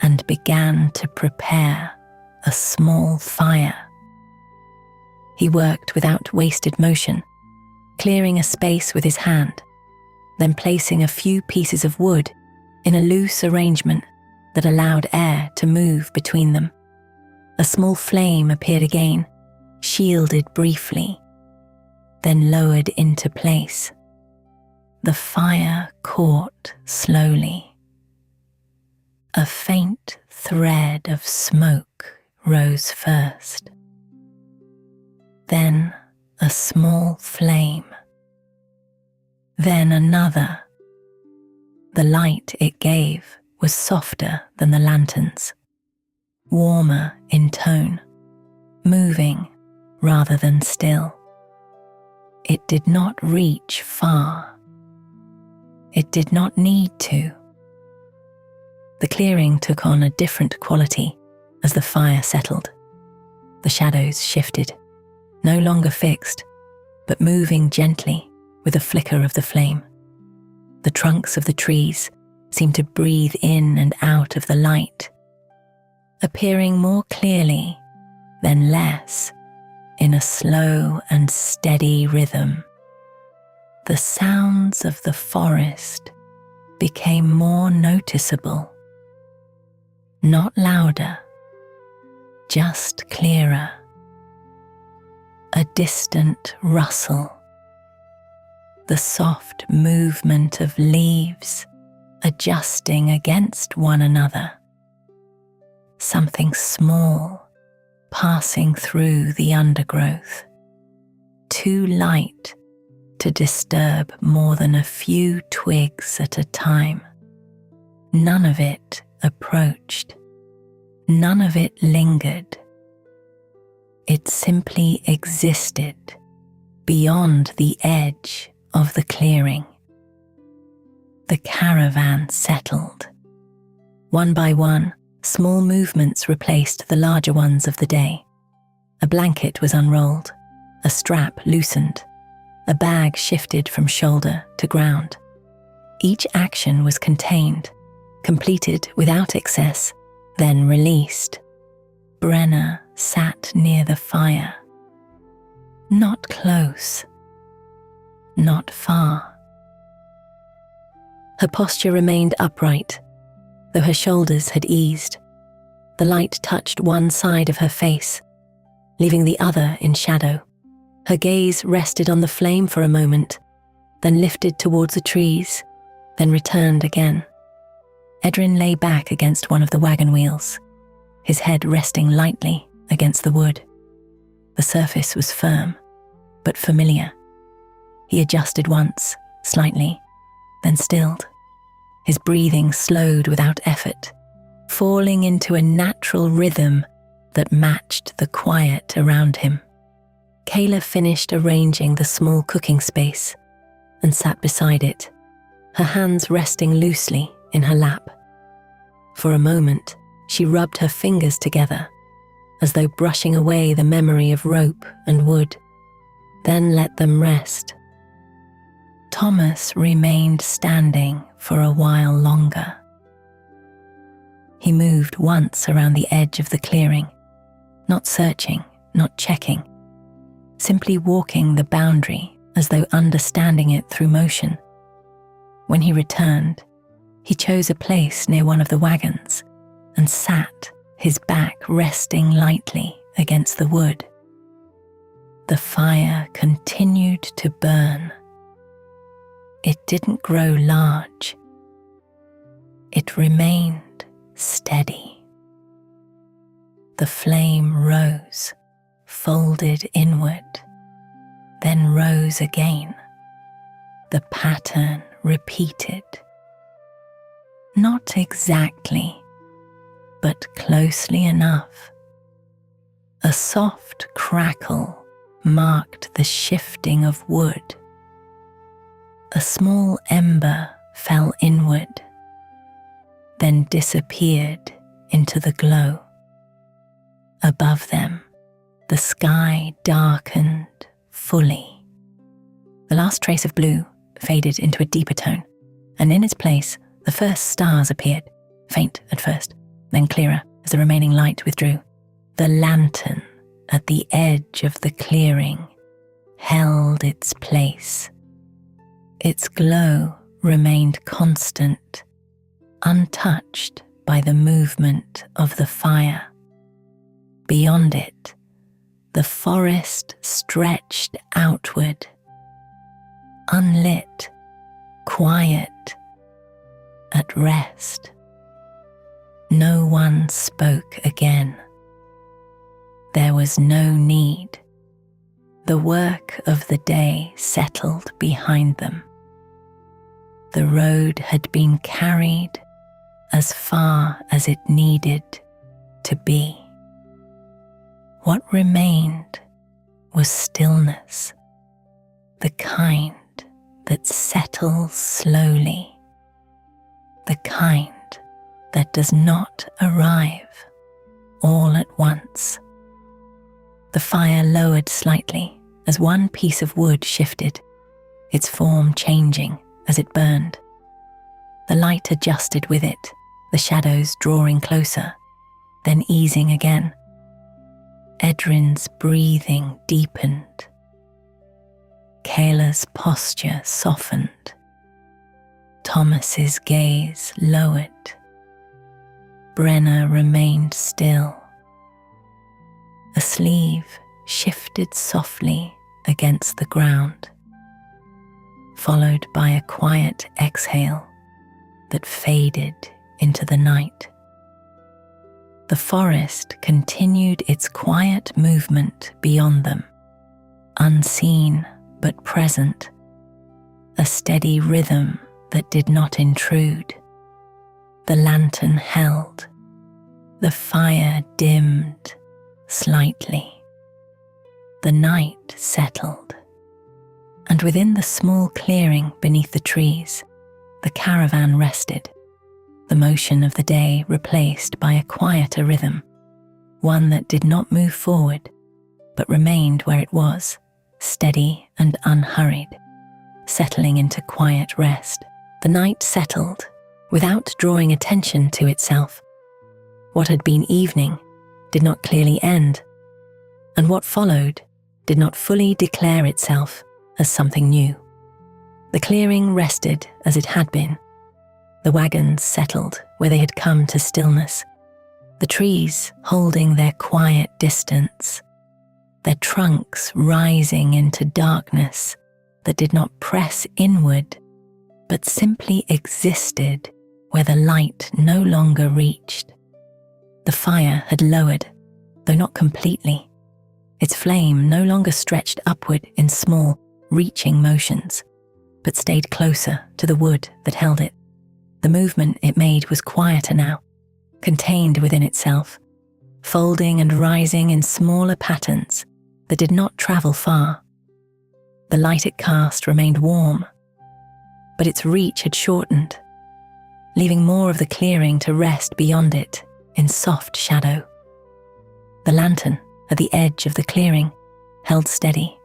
and began to prepare a small fire. He worked without wasted motion, clearing a space with his hand, then placing a few pieces of wood in a loose arrangement that allowed air to move between them. A small flame appeared again, shielded briefly, then lowered into place. The fire caught slowly. A faint thread of smoke rose first, then a small flame, then another. The light it gave was softer than the lanterns, warmer in tone, moving rather than still. It did not reach far. It did not need to. The clearing took on a different quality as the fire settled. The shadows shifted, no longer fixed, but moving gently with a flicker of the flame. The trunks of the trees seemed to breathe in and out of the light, appearing more clearly, then less, in a slow and steady rhythm. The sounds of the forest became more noticeable, not louder, just clearer. A distant rustle, the soft movement of leaves adjusting against one another, something small passing through the undergrowth, too light to disturb more than a few twigs at a time. None of it approached, none of it lingered. It simply existed beyond the edge of the clearing. The caravan settled. One by one, small movements replaced the larger ones of the day. A blanket was unrolled, a strap loosened, a bag shifted from shoulder to ground. Each action was contained, completed without excess, then released. Brenna sat near the fire. Not close, not far. Her posture remained upright, though her shoulders had eased. The light touched one side of her face, leaving the other in shadow. Her gaze rested on the flame for a moment, then lifted towards the trees, then returned again. Edrin lay back against one of the wagon wheels, his head resting lightly against the wood. The surface was firm, but familiar. He adjusted once, slightly, then stilled. His breathing slowed without effort, falling into a natural rhythm that matched the quiet around him. Kayla finished arranging the small cooking space and sat beside it, her hands resting loosely in her lap. For a moment, she rubbed her fingers together, as though brushing away the memory of rope and wood, then let them rest. Thomas remained standing for a while longer. He moved once around the edge of the clearing, not searching, not checking, simply walking the boundary as though understanding it through motion. When he returned, he chose a place near one of the wagons and sat, his back resting lightly against the wood. The fire continued to burn. It didn't grow large. It remained steady. The flame rose, folded inward, then rose again. The pattern repeated. Not exactly, but closely enough. A soft crackle marked the shifting of wood. A small ember fell inward, then disappeared into the glow. Above them, the sky darkened fully. The last trace of blue faded into a deeper tone, and in its place, the first stars appeared, faint at first, then clearer as the remaining light withdrew. The lantern at the edge of the clearing held its place. Its glow remained constant, untouched by the movement of the fire. Beyond it, the forest stretched outward, unlit, quiet, at rest. No one spoke again. There was no need. The work of the day settled behind them. The road had been carried as far as it needed to be. What remained was stillness, the kind that settles slowly, the kind that does not arrive all at once. The fire lowered slightly as one piece of wood shifted, its form changing as it burned. The light adjusted with it, the shadows drawing closer, then easing again. Edrin's breathing deepened. Kayla's posture softened. Thomas's gaze lowered. Brenna remained still. A sleeve shifted softly against the ground, followed by a quiet exhale that faded into the night. The forest continued its quiet movement beyond them, unseen but present, a steady rhythm that did not intrude. The lantern held, the fire dimmed slightly. The night settled, and within the small clearing beneath the trees, the caravan rested, the motion of the day replaced by a quieter rhythm, one that did not move forward, but remained where it was, steady and unhurried, settling into quiet rest. The night settled without drawing attention to itself. What had been evening did not clearly end, and what followed did not fully declare itself as something new. The clearing rested as it had been. The wagons settled where they had come to stillness, the trees holding their quiet distance, their trunks rising into darkness that did not press inward, but simply existed where the light no longer reached. The fire had lowered, though not completely. Its flame no longer stretched upward in small, reaching motions, but stayed closer to the wood that held it. The movement it made was quieter now, contained within itself, folding and rising in smaller patterns that did not travel far. The light it cast remained warm, but its reach had shortened, leaving more of the clearing to rest beyond it in soft shadow. The lantern at the edge of the clearing held steady.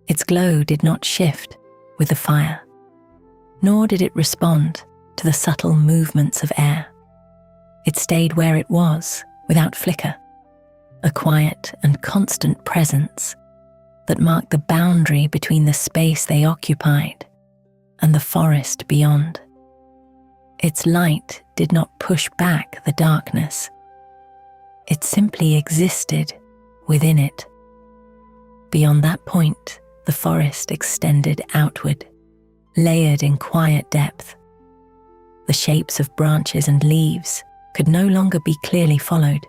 Its glow did not shift with the fire, nor did it respond to the subtle movements of air. It stayed where it was without flicker, a quiet and constant presence, that marked the boundary between the space they occupied and the forest beyond. Its light did not push back the darkness. It simply existed within it. Beyond that point, the forest extended outward, layered in quiet depth. The shapes of branches and leaves could no longer be clearly followed,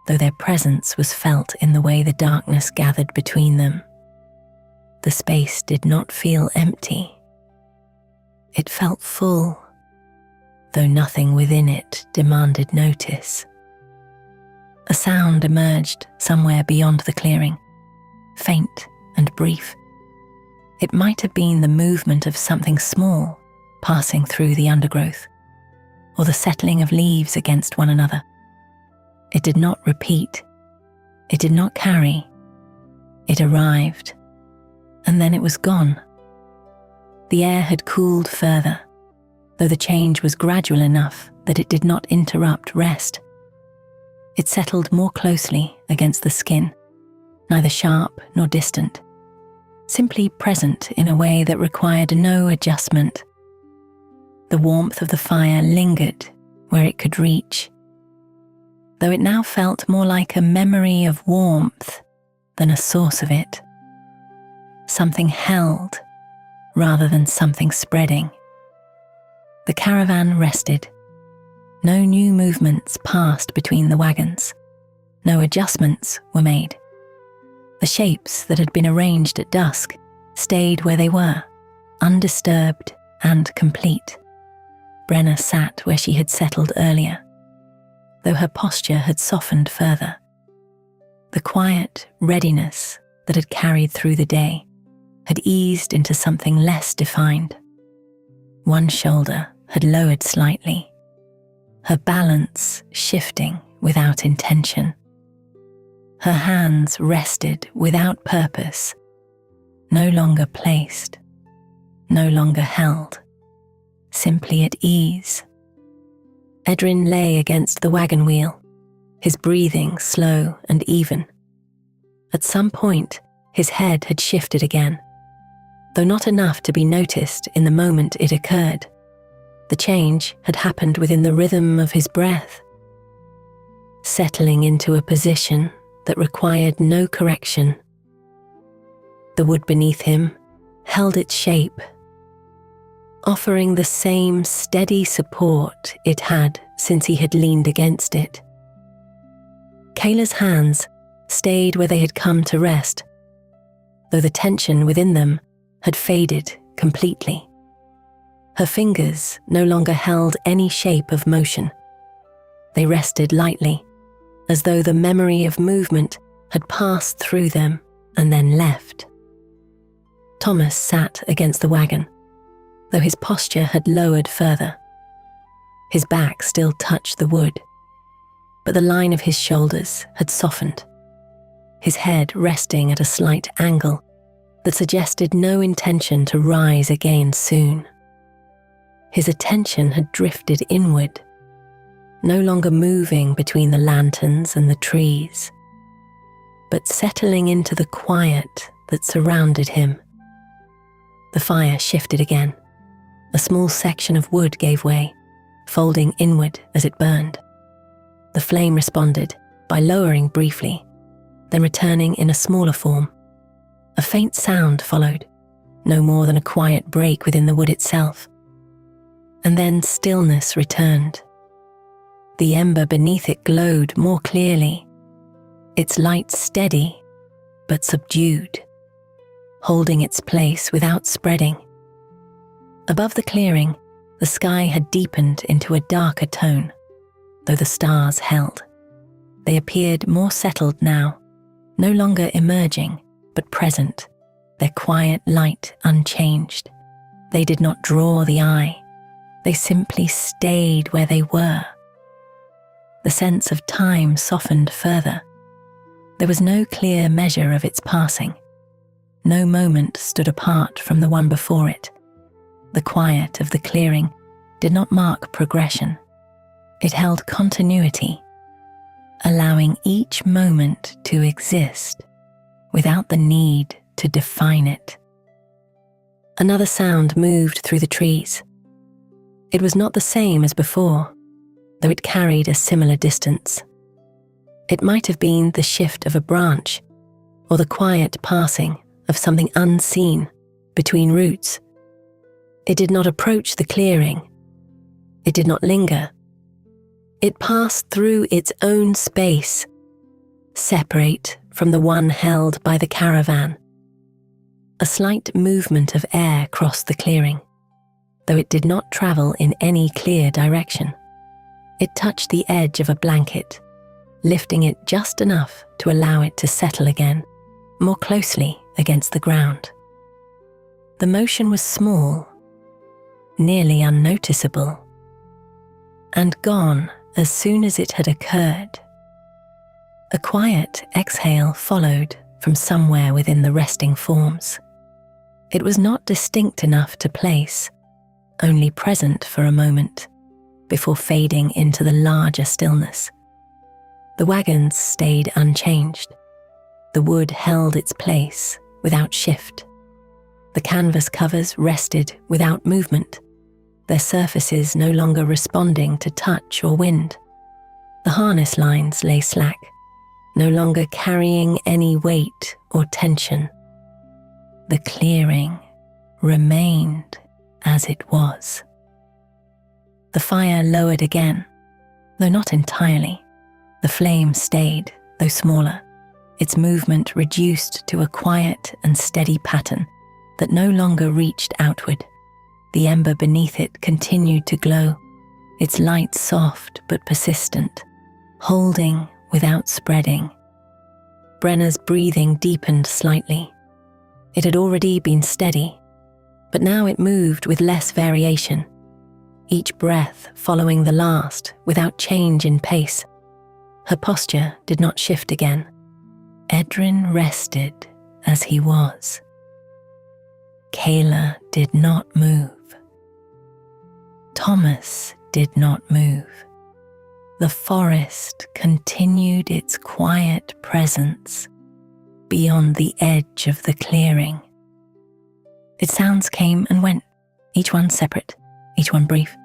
though their presence was felt in the way the darkness gathered between them. The space did not feel empty. It felt full, though nothing within it demanded notice. A sound emerged somewhere beyond the clearing, faint and brief. It might have been the movement of something small passing through the undergrowth, or the settling of leaves against one another. It did not repeat. It did not carry. It arrived, and then it was gone. The air had cooled further, though the change was gradual enough that it did not interrupt rest. It settled more closely against the skin, neither sharp nor distant, simply present in a way that required no adjustment. The warmth of the fire lingered where it could reach, though it now felt more like a memory of warmth than a source of it. Something held rather than something spreading. The caravan rested. No new movements passed between the wagons. No adjustments were made. The shapes that had been arranged at dusk stayed where they were, undisturbed and complete. Brenna sat where she had settled earlier, though her posture had softened further. The quiet readiness that had carried through the day had eased into something less defined. One shoulder had lowered slightly, her balance shifting without intention. Her hands rested without purpose, no longer placed, no longer held, simply at ease. Edrin lay against the wagon wheel, his breathing slow and even. At some point, his head had shifted again, though not enough to be noticed in the moment it occurred. The change had happened within the rhythm of his breath, settling into a position that required no correction. The wood beneath him held its shape, offering the same steady support it had since he had leaned against it. Kayla's hands stayed where they had come to rest, though the tension within them had faded completely. Her fingers no longer held any shape of motion. They rested lightly, as though the memory of movement had passed through them and then left. Thomas sat against the wagon, though his posture had lowered further. His back still touched the wood, but the line of his shoulders had softened, his head resting at a slight angle that suggested no intention to rise again soon. His attention had drifted inward, no longer moving between the lanterns and the trees, but settling into the quiet that surrounded him. The fire shifted again. A small section of wood gave way, folding inward as it burned. The flame responded by lowering briefly, then returning in a smaller form. A faint sound followed, no more than a quiet break within the wood itself. And then stillness returned. The ember beneath it glowed more clearly, its light steady but subdued, holding its place without spreading. Above the clearing, the sky had deepened into a darker tone, though the stars held. They appeared more settled now, no longer emerging, but present, their quiet light unchanged. They did not draw the eye. They simply stayed where they were. The sense of time softened further. There was no clear measure of its passing. No moment stood apart from the one before it. The quiet of the clearing did not mark progression. It held continuity, allowing each moment to exist without the need to define it. Another sound moved through the trees. It was not the same as before, though it carried a similar distance. It might have been the shift of a branch, or the quiet passing of something unseen between roots. It did not approach the clearing. It did not linger. It passed through its own space, separate from the one held by the caravan. A slight movement of air crossed the clearing, though it did not travel in any clear direction. It touched the edge of a blanket, lifting it just enough to allow it to settle again, more closely against the ground. The motion was small, nearly unnoticeable, and gone as soon as it had occurred. A quiet exhale followed from somewhere within the resting forms. It was not distinct enough to place, only present for a moment, before fading into the larger stillness. The wagons stayed unchanged. The wood held its place without shift. The canvas covers rested without movement, their surfaces no longer responding to touch or wind. The harness lines lay slack, no longer carrying any weight or tension. The clearing remained as it was. The fire lowered again, though not entirely. The flame stayed, though smaller, its movement reduced to a quiet and steady pattern that no longer reached outward. The ember beneath it continued to glow, its light soft but persistent, holding without spreading. Brenna's breathing deepened slightly. It had already been steady, but now it moved with less variation, each breath following the last without change in pace. Her posture did not shift again. Edrin rested as he was. Kayla did not move. Thomas did not move. The forest continued its quiet presence beyond the edge of the clearing. Its sounds came and went, each one separate, each one brief.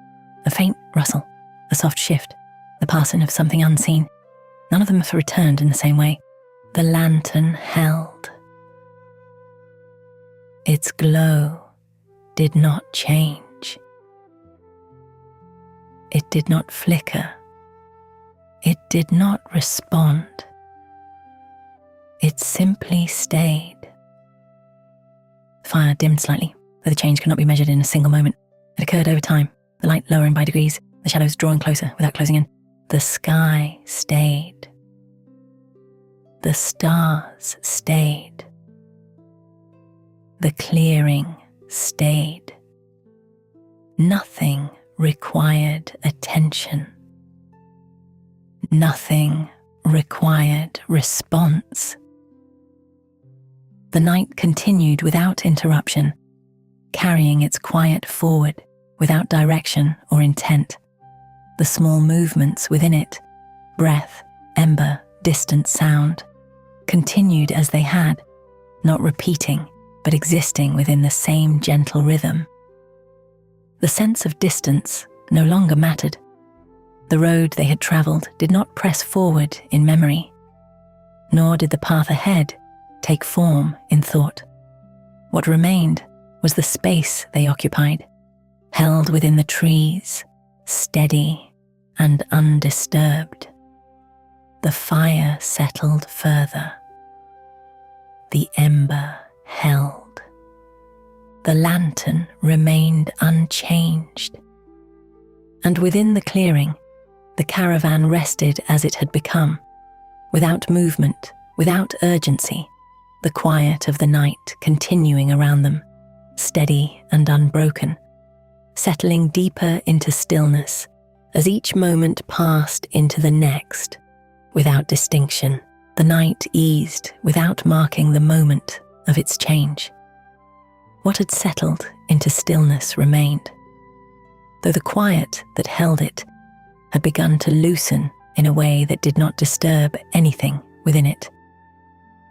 A faint rustle, a soft shift, the passing of something unseen. None of them have returned in the same way. The lantern held. Its glow did not change. It did not flicker. It did not respond. It simply stayed. The fire dimmed slightly, though the change could not be measured in a single moment. It occurred over time, the light lowering by degrees, the shadows drawing closer without closing in. The sky stayed. The stars stayed. The clearing stayed. Nothing required attention. Nothing required response. The night continued without interruption, carrying its quiet forward without direction or intent. The small movements within it, breath, ember, distant sound, continued as they had, not repeating, but existing within the same gentle rhythm. The sense of distance no longer mattered. The road they had travelled did not press forward in memory, nor did the path ahead take form in thought. What remained was the space they occupied, held within the trees, steady and undisturbed. The fire settled further. The ember held. The lantern remained unchanged. And within the clearing, the caravan rested as it had become, without movement, without urgency, the quiet of the night continuing around them, steady and unbroken, settling deeper into stillness as each moment passed into the next, without distinction. The night eased without marking the moment of its change. What had settled into stillness remained, though the quiet that held it had begun to loosen in a way that did not disturb anything within it.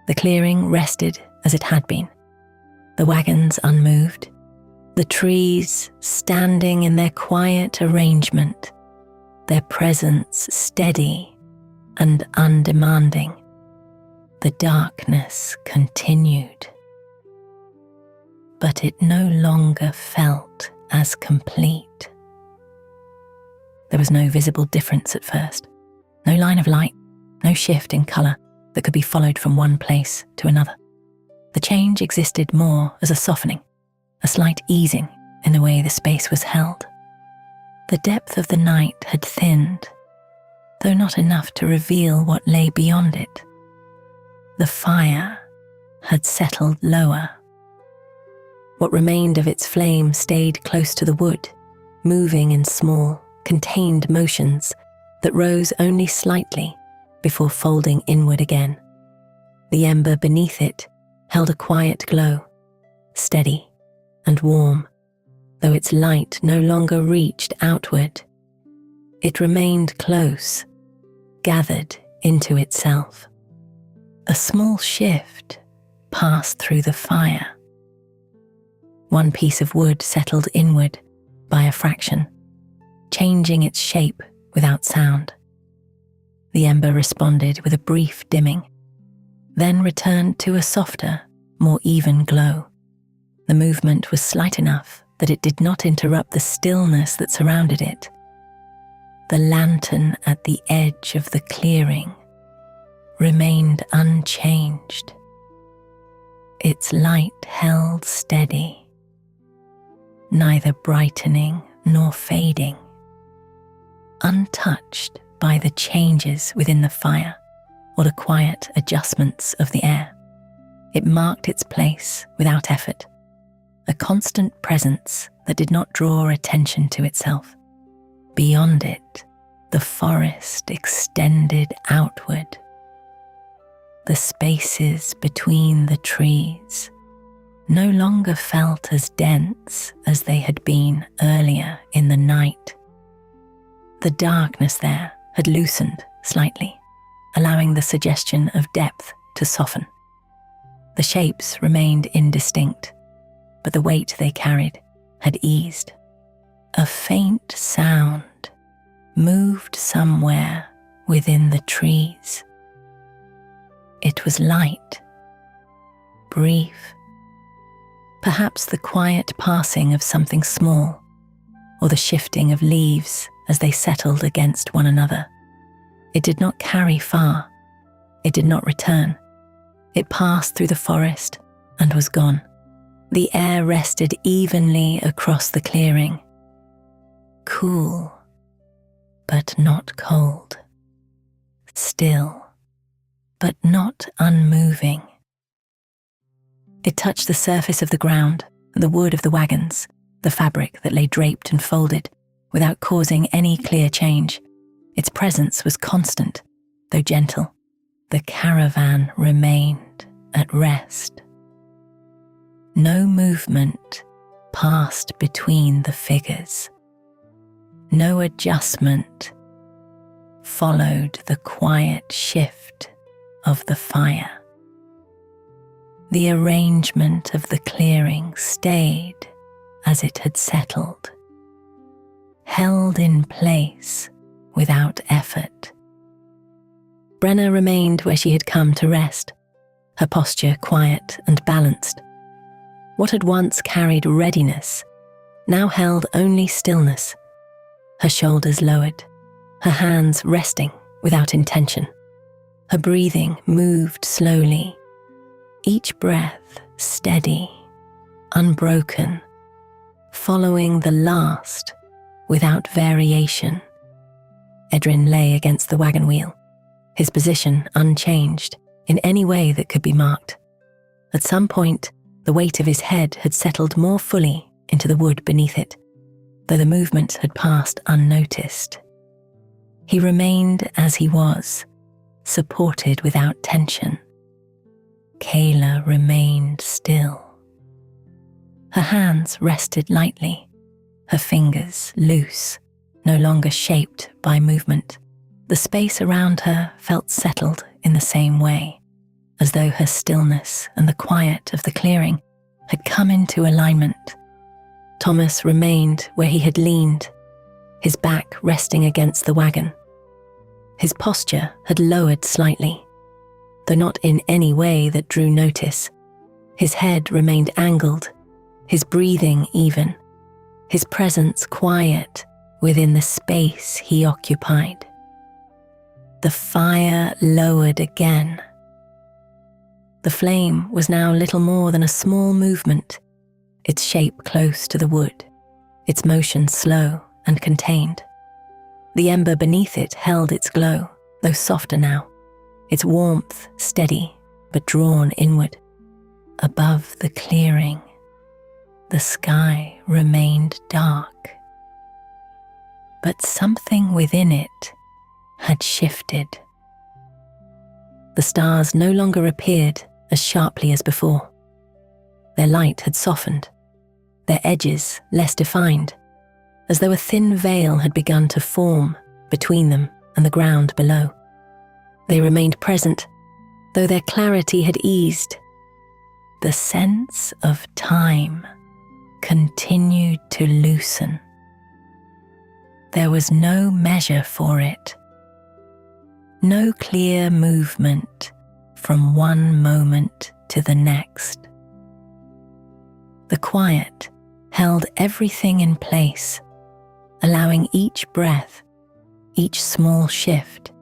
The clearing rested as it had been, the wagons unmoved, the trees standing in their quiet arrangement, their presence steady and undemanding. The darkness continued, but it no longer felt as complete. There was no visible difference at first, no line of light, no shift in colour that could be followed from one place to another. The change existed more as a softening, a slight easing in the way the space was held. The depth of the night had thinned, though not enough to reveal what lay beyond it. The fire had settled lower. What remained of its flame stayed close to the wood, moving in small, contained motions that rose only slightly before folding inward again. The ember beneath it held a quiet glow, steady and warm, though its light no longer reached outward. It remained close, gathered into itself. A small shift passed through the fire. One piece of wood settled inward by a fraction, changing its shape without sound. The ember responded with a brief dimming, then returned to a softer, more even glow. The movement was slight enough that it did not interrupt the stillness that surrounded it. The lantern at the edge of the clearing remained unchanged. Its light held steady, neither brightening nor fading, untouched by the changes within the fire or the quiet adjustments of the air. It marked its place without effort, a constant presence that did not draw attention to itself. Beyond it, the forest extended outward. The spaces between the trees no longer felt as dense as they had been earlier in the night. The darkness there had loosened slightly, allowing the suggestion of depth to soften. The shapes remained indistinct, but the weight they carried had eased. A faint sound moved somewhere within the trees. It was light, brief, perhaps the quiet passing of something small, or the shifting of leaves as they settled against one another. It did not carry far. It did not return. It passed through the forest and was gone. The air rested evenly across the clearing, cool, but not cold, still, but not unmoving. It touched the surface of the ground, the wood of the wagons, the fabric that lay draped and folded, without causing any clear change. Its presence was constant, though gentle. The caravan remained at rest. No movement passed between the figures. No adjustment followed the quiet shift of the fire. The arrangement of the clearing stayed as it had settled, held in place without effort. Brenna remained where she had come to rest, her posture quiet and balanced. What had once carried readiness now held only stillness, her shoulders lowered, her hands resting without intention. Her breathing moved slowly, each breath steady, unbroken, following the last without variation. Edrin lay against the wagon wheel, his position unchanged in any way that could be marked. At some point, the weight of his head had settled more fully into the wood beneath it, though the movement had passed unnoticed. He remained as he was, supported without tension. Kayla remained still. Her hands rested lightly, her fingers loose, no longer shaped by movement. The space around her felt settled in the same way, as though her stillness and the quiet of the clearing had come into alignment. Thomas remained where he had leaned, his back resting against the wagon. His posture had lowered slightly, though not in any way that drew notice. His head remained angled, his breathing even, his presence quiet within the space he occupied. The fire lowered again. The flame was now little more than a small movement, its shape close to the wood, its motion slow and contained. The ember beneath it held its glow, though softer now, its warmth steady but drawn inward. Above the clearing, the sky remained dark, but something within it had shifted. The stars no longer appeared as sharply as before. Their light had softened, their edges less defined, as though a thin veil had begun to form between them and the ground below. They remained present, though their clarity had eased. The sense of time continued to loosen. There was no measure for it, no clear movement from one moment to the next. The quiet held everything in place, allowing each breath, each small shift,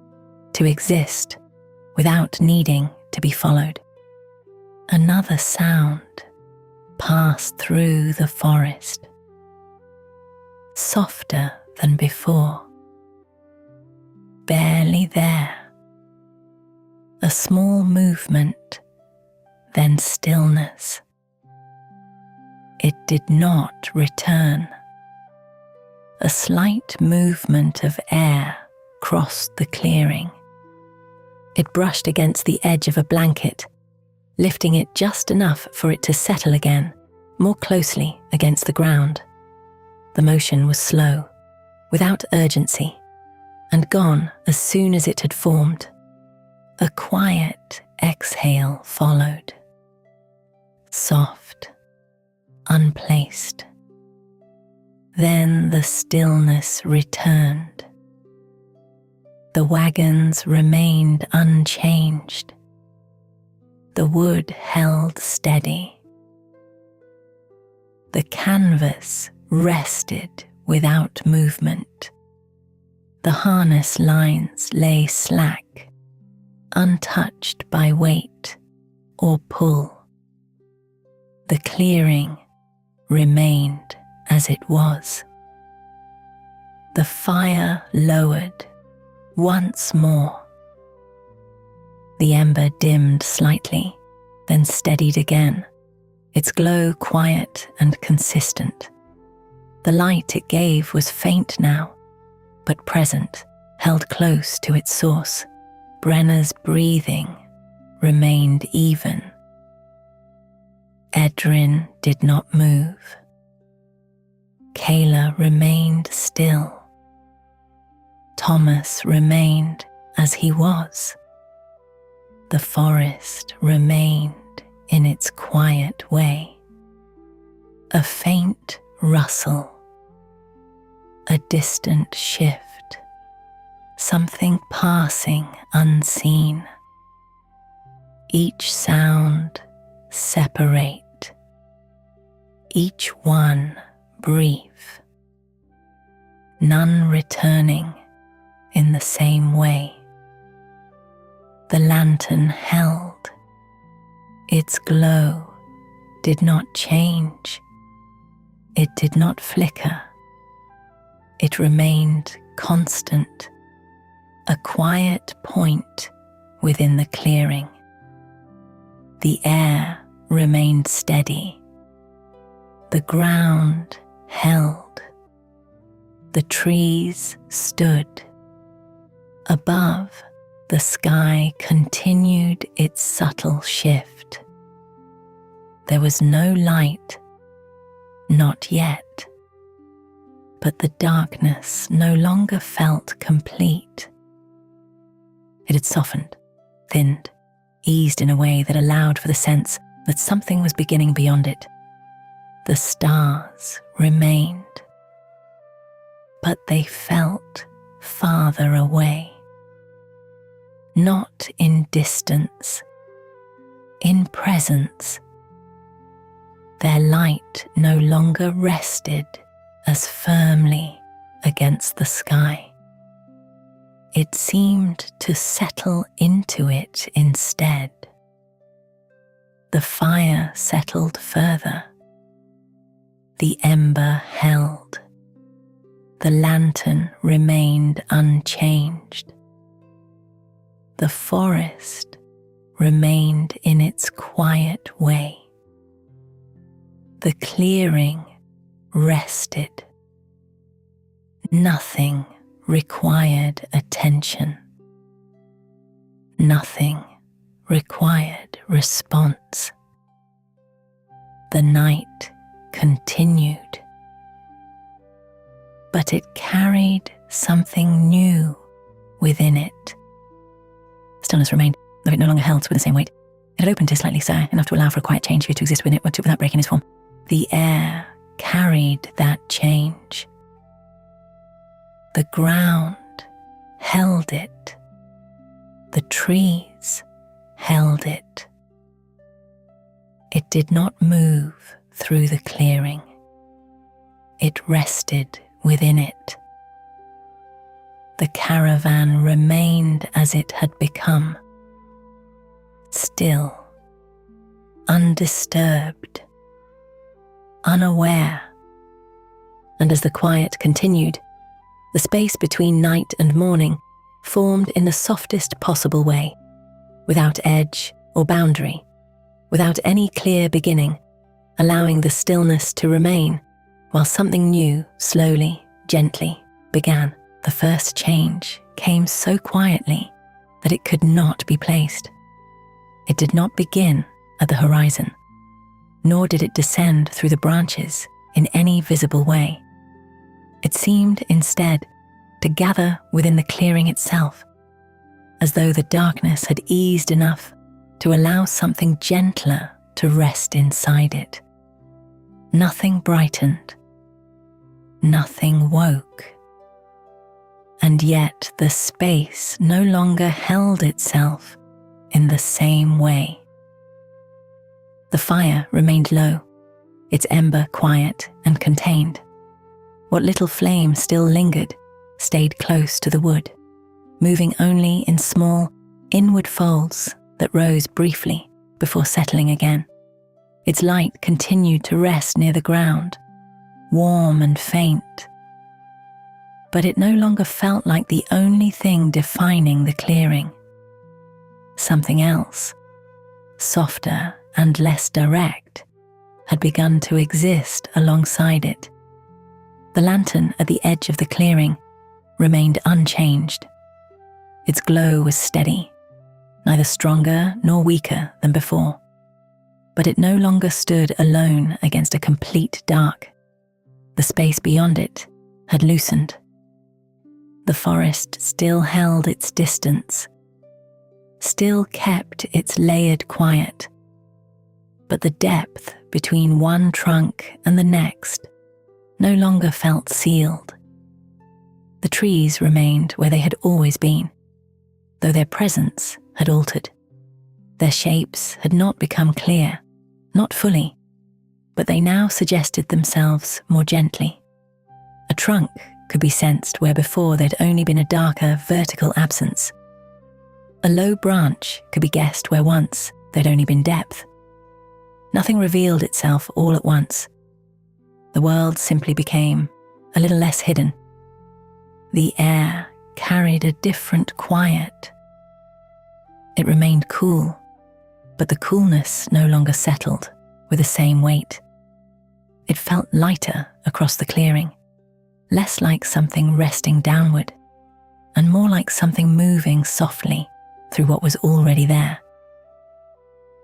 to exist without needing to be followed. Another sound passed through the forest, softer than before, barely there. A small movement, then stillness. It did not return. A slight movement of air crossed the clearing. It brushed against the edge of a blanket, lifting it just enough for it to settle again, more closely against the ground. The motion was slow, without urgency, and gone as soon as it had formed. A quiet exhale followed, soft, unplaced. Then the stillness returned. The wagons remained unchanged. The wood held steady. The canvas rested without movement. The harness lines lay slack, untouched by weight or pull. The clearing remained as it was. The fire lowered once more. The ember dimmed slightly, then steadied again, its glow quiet and consistent. The light it gave was faint now, but present, held close to its source. Brenna's breathing remained even. Edrin did not move. Kayla remained still. Thomas remained as he was. The forest remained in its quiet way. A faint rustle, a distant shift, something passing unseen. Each sound separate, each one brief, none returning in the same way. The lantern held. Its glow did not change. It did not flicker. It remained constant, a quiet point within the clearing. The air remained steady. The ground held. The trees stood. Above, the sky continued its subtle shift. There was no light, not yet, but the darkness no longer felt complete. It had softened, thinned, eased in a way that allowed for the sense that something was beginning beyond it. The stars remained, but they felt farther away. Not in distance, in presence. Their light no longer rested as firmly against the sky. It seemed to settle into it instead. The fire settled further. The ember held. The lantern remained unchanged. The forest remained in its quiet way. The clearing rested. Nothing required attention. Nothing required response. The night continued, but it carried something new within it. Stillness remained, though it no longer held with the same weight. It had opened to slightly stir, enough to allow for a quiet change for it to exist within it without breaking its form. The air carried that change. The ground held it. The trees held it. It did not move through the clearing. It rested within it. The caravan remained as it had become, still, undisturbed, unaware. And as the quiet continued, the space between night and morning formed in the softest possible way, without edge or boundary, without any clear beginning, allowing the stillness to remain while something new, slowly, gently, began. The first change came so quietly that it could not be placed. It did not begin at the horizon, nor did it descend through the branches in any visible way. It seemed instead to gather within the clearing itself, as though the darkness had eased enough to allow something gentler to rest inside it. Nothing brightened, nothing woke. And yet the space no longer held itself in the same way. The fire remained low, its ember quiet and contained. What little flame still lingered stayed close to the wood, moving only in small, inward folds that rose briefly before settling again. Its light continued to rest near the ground, warm and faint. But it no longer felt like the only thing defining the clearing. Something else, softer and less direct, had begun to exist alongside it. The lantern at the edge of the clearing remained unchanged. Its glow was steady, neither stronger nor weaker than before. But it no longer stood alone against a complete dark. The space beyond it had loosened. The forest still held its distance, still kept its layered quiet, but the depth between one trunk and the next no longer felt sealed. The trees remained where they had always been, though their presence had altered. Their shapes had not become clear, not fully, but they now suggested themselves more gently. A trunk could be sensed where before there'd only been a darker vertical absence. A low branch could be guessed where once there'd only been depth. Nothing revealed itself all at once. The world simply became a little less hidden. The air carried a different quiet. It remained cool, but the coolness no longer settled with the same weight. It felt lighter across the clearing, less like something resting downward, and more like something moving softly through what was already there.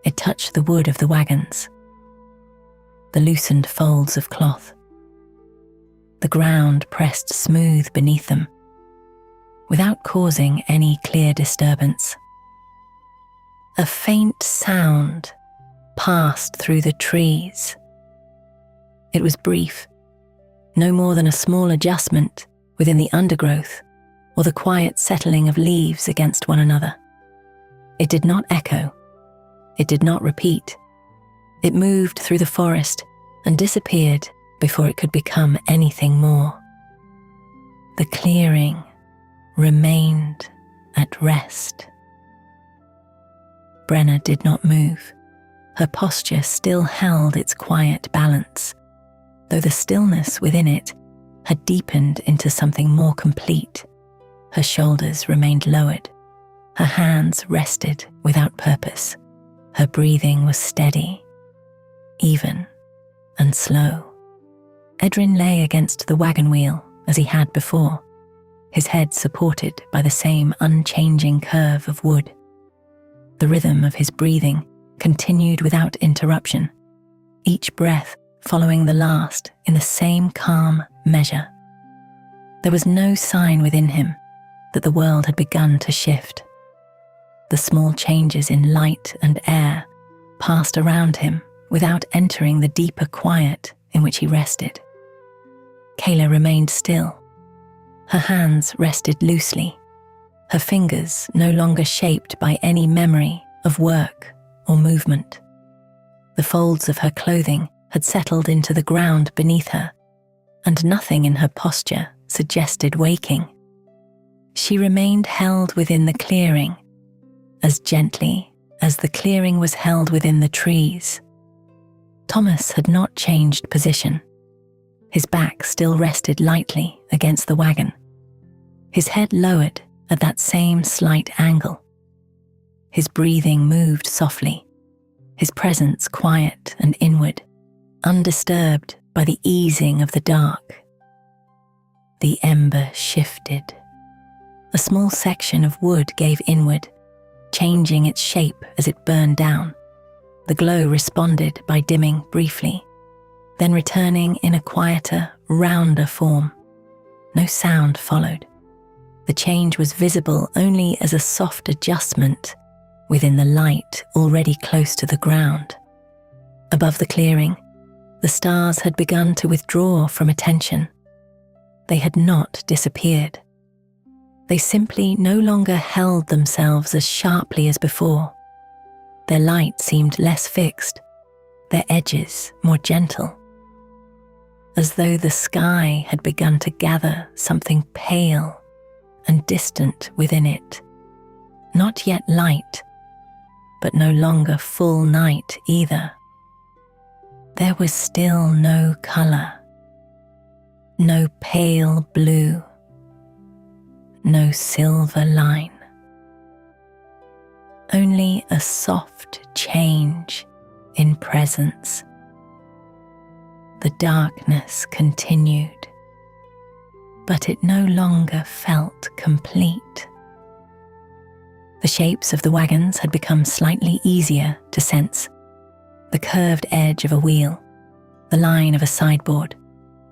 It touched the wood of the wagons, the loosened folds of cloth. The ground pressed smooth beneath them, without causing any clear disturbance. a faint sound passed through the trees. It was brief, no more than a small adjustment within the undergrowth or the quiet settling of leaves against one another. It did not echo. It did not repeat. It moved through the forest and disappeared before it could become anything more. The clearing remained at rest. Brenna did not move. Her posture still held its quiet balance, though the stillness within it had deepened into something more complete. Her shoulders remained lowered. Her hands rested without purpose. Her breathing was steady, even, and slow. Edrin lay against the wagon wheel as he had before, his head supported by the same unchanging curve of wood. The rhythm of his breathing continued without interruption, each breath following the last in the same calm measure. There was no sign within him that the world had begun to shift. The small changes in light and air passed around him without entering the deeper quiet in which he rested. Kayla remained still. Her hands rested loosely, her fingers no longer shaped by any memory of work or movement. The folds of her clothing had settled into the ground beneath her, and nothing in her posture suggested waking. She remained held within the clearing, as gently as the clearing was held within the trees. Thomas had not changed position. His back still rested lightly against the wagon, his head lowered at that same slight angle. His breathing moved softly, his presence quiet and inward, undisturbed by the easing of the dark. The ember shifted. A small section of wood gave inward, changing its shape as it burned down. The glow responded by dimming briefly, then returning in a quieter, rounder form. No sound followed. The change was visible only as a soft adjustment within the light already close to the ground. Above the clearing, the stars had begun to withdraw from attention. They had not disappeared. They simply no longer held themselves as sharply as before. Their light seemed less fixed, their edges more gentle, as though the sky had begun to gather something pale and distant within it. Not yet light, but no longer full night either. There was still no color, no pale blue, no silver line. Only a soft change in presence. The darkness continued, but it no longer felt complete. The shapes of the wagons had become slightly easier to sense. The curved edge of a wheel, the line of a sideboard,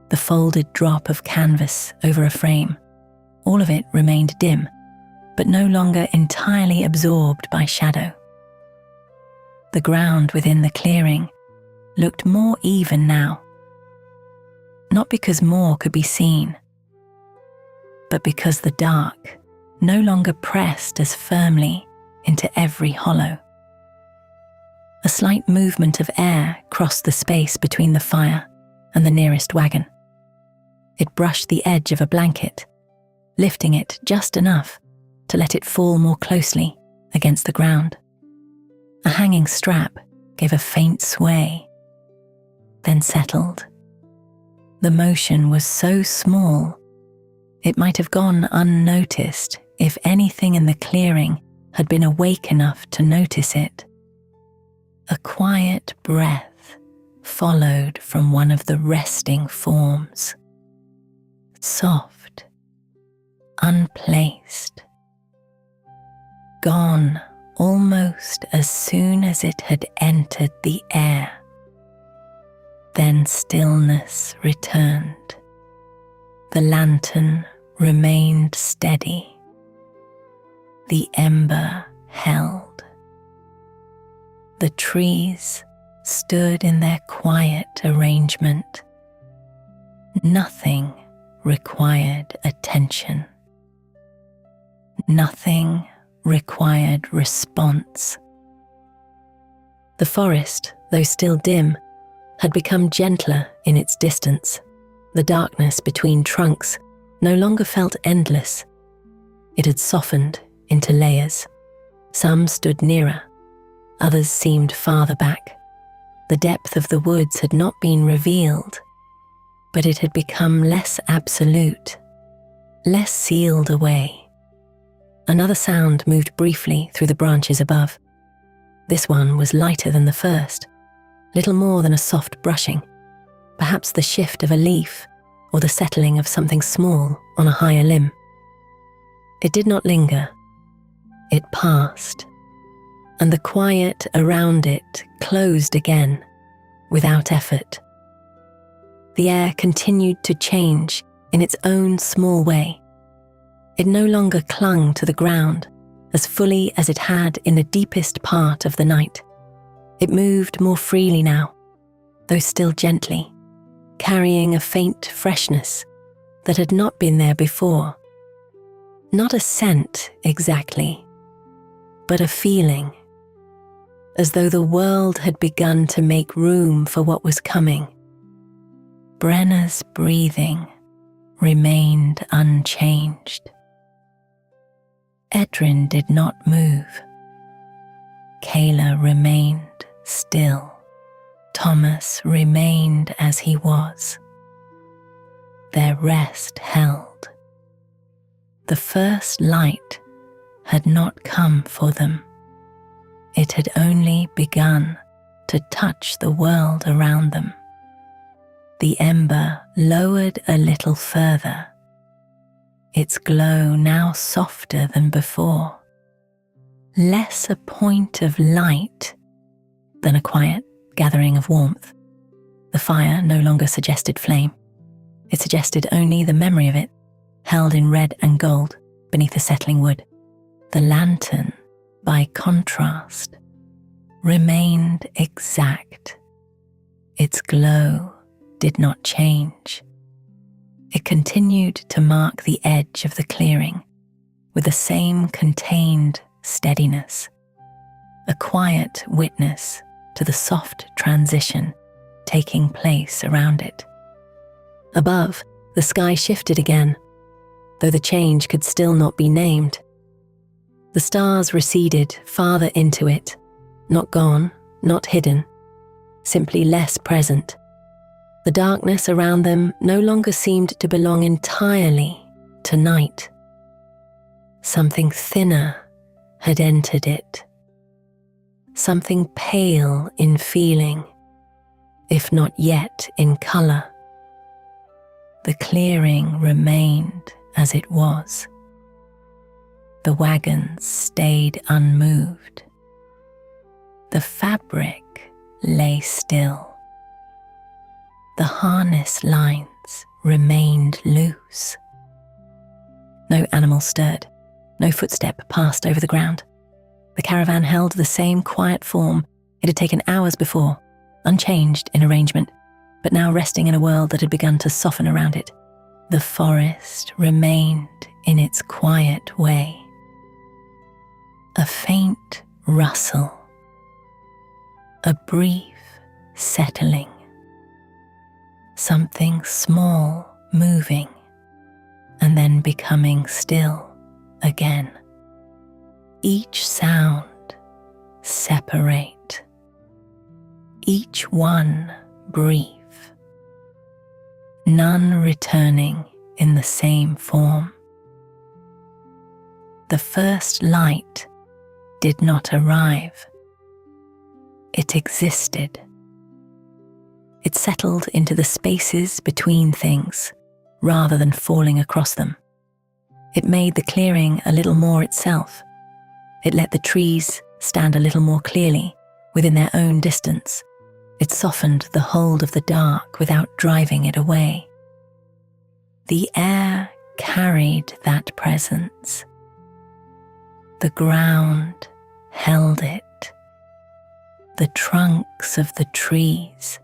the folded drop of canvas over a frame, all of it remained dim, but no longer entirely absorbed by shadow. The ground within the clearing looked more even now, not because more could be seen, but because the dark no longer pressed as firmly into every hollow. A slight movement of air crossed the space between the fire and the nearest wagon. It brushed the edge of a blanket, lifting it just enough to let it fall more closely against the ground. A hanging strap gave a faint sway, then settled. The motion was so small, it might have gone unnoticed if anything in the clearing had been awake enough to notice it. A quiet breath followed from one of the resting forms. Soft, unplaced, gone almost as soon as it had entered the air. Then stillness returned. The lantern remained steady. The ember held. the trees stood in their quiet arrangement. Nothing required attention. Nothing required response. The forest, though still dim, had become gentler in its distance. The darkness between trunks no longer felt endless. It had softened into layers. Some stood nearer, others seemed farther back. The depth of the woods had not been revealed, but it had become less absolute, less sealed away. Another sound moved briefly through the branches above. This one was lighter than the first, little more than a soft brushing, perhaps the shift of a leaf or the settling of something small on a higher limb. It did not linger. It passed, and the quiet around it closed again, without effort. The air continued to change in its own small way. It no longer clung to the ground as fully as it had in the deepest part of the night. It moved more freely now, though still gently, carrying a faint freshness that had not been there before. Not a scent exactly, but a feeling, as though the world had begun to make room for what was coming. Brenna's breathing remained unchanged. Edrin did not move. Kayla remained still. Thomas remained as he was. Their rest held. The first light had not come for them. It had only begun to touch the world around them. The ember lowered a little further, its glow now softer than before, less a point of light than a quiet gathering of warmth. The fire no longer suggested flame. It suggested only the memory of it, held in red and gold beneath the settling wood. The lantern, by contrast, remained exact. Its glow did not change. It continued to mark the edge of the clearing with the same contained steadiness, a quiet witness to the soft transition taking place around it. Above, the sky shifted again, though the change could still not be named. The stars receded farther into it, not gone, not hidden, simply less present. The darkness around them no longer seemed to belong entirely to night. Something thinner had entered it, something pale in feeling, if not yet in colour. The clearing remained as it was. The wagons stayed unmoved. The fabric lay still. The harness lines remained loose. No animal stirred, no footstep passed over the ground. The caravan held the same quiet form it had taken hours before, unchanged in arrangement, but now resting in a world that had begun to soften around it. The forest remained in its quiet way. A faint rustle, a brief settling, something small moving and then becoming still again. Each sound separate, each one brief, none returning in the same form. The first light did not arrive. It existed. It settled into the spaces between things rather than falling across them. It made the clearing a little more itself. It let the trees stand a little more clearly within their own distance. It softened the hold of the dark without driving it away. The air carried that presence. The ground held it. The trunks of the trees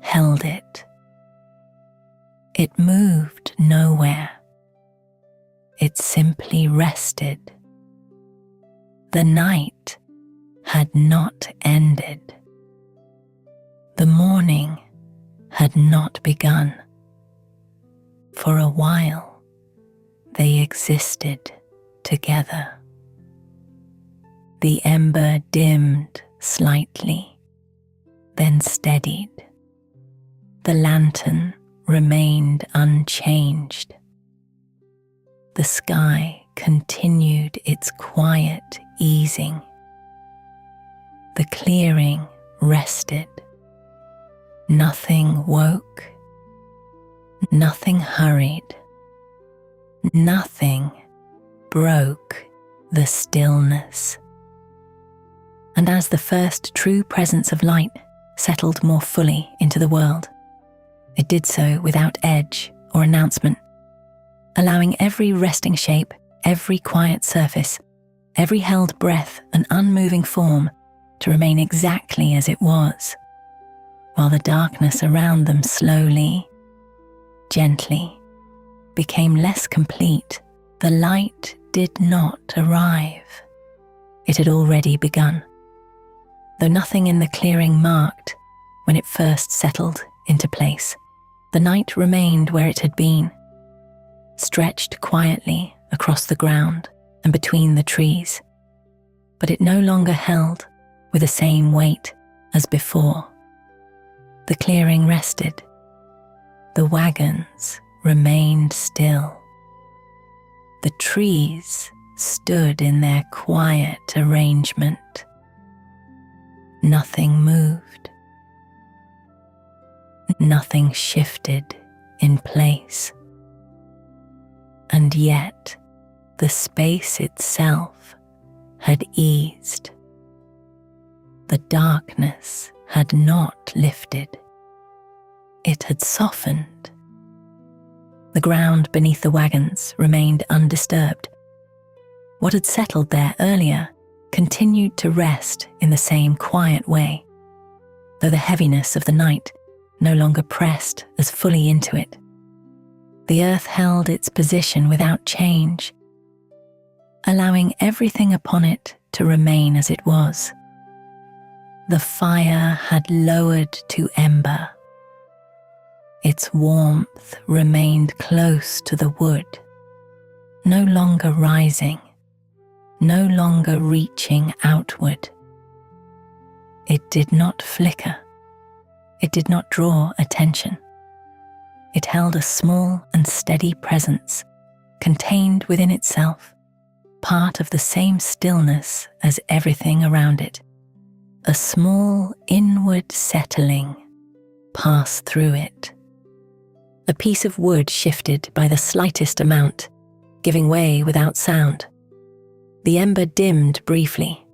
held it. It moved nowhere. It simply rested. The night had not ended. The morning had not begun. For a while, they existed together. The ember dimmed slightly, then steadied. The lantern remained unchanged. The sky continued its quiet easing. The clearing rested. Nothing woke. Nothing hurried. Nothing broke the stillness. And as the first true presence of light settled more fully into the world, it did so without edge or announcement, allowing every resting shape, every quiet surface, every held breath and unmoving form to remain exactly as it was, while the darkness around them slowly, gently, became less complete. The light did not arrive. It had already begun, though nothing in the clearing marked when it first settled into place. The night remained where it had been, stretched quietly across the ground and between the trees, but it no longer held with the same weight as before. The clearing rested. The wagons remained still. The trees stood in their quiet arrangement. Nothing moved. Nothing shifted in place. And yet, the space itself had eased. The darkness had not lifted. It had softened. The ground beneath the wagons remained undisturbed. What had settled there earlier continued to rest in the same quiet way, though the heaviness of the night no longer pressed as fully into it. The earth held its position without change, allowing everything upon it to remain as it was. The fire had lowered to ember. Its warmth remained close to the wood, no longer rising, no longer reaching outward. It did not flicker. It did not draw attention. It held a small and steady presence, contained within itself, part of the same stillness as everything around it. A small inward settling passed through it. A piece of wood shifted by the slightest amount, giving way without sound. The ember dimmed briefly,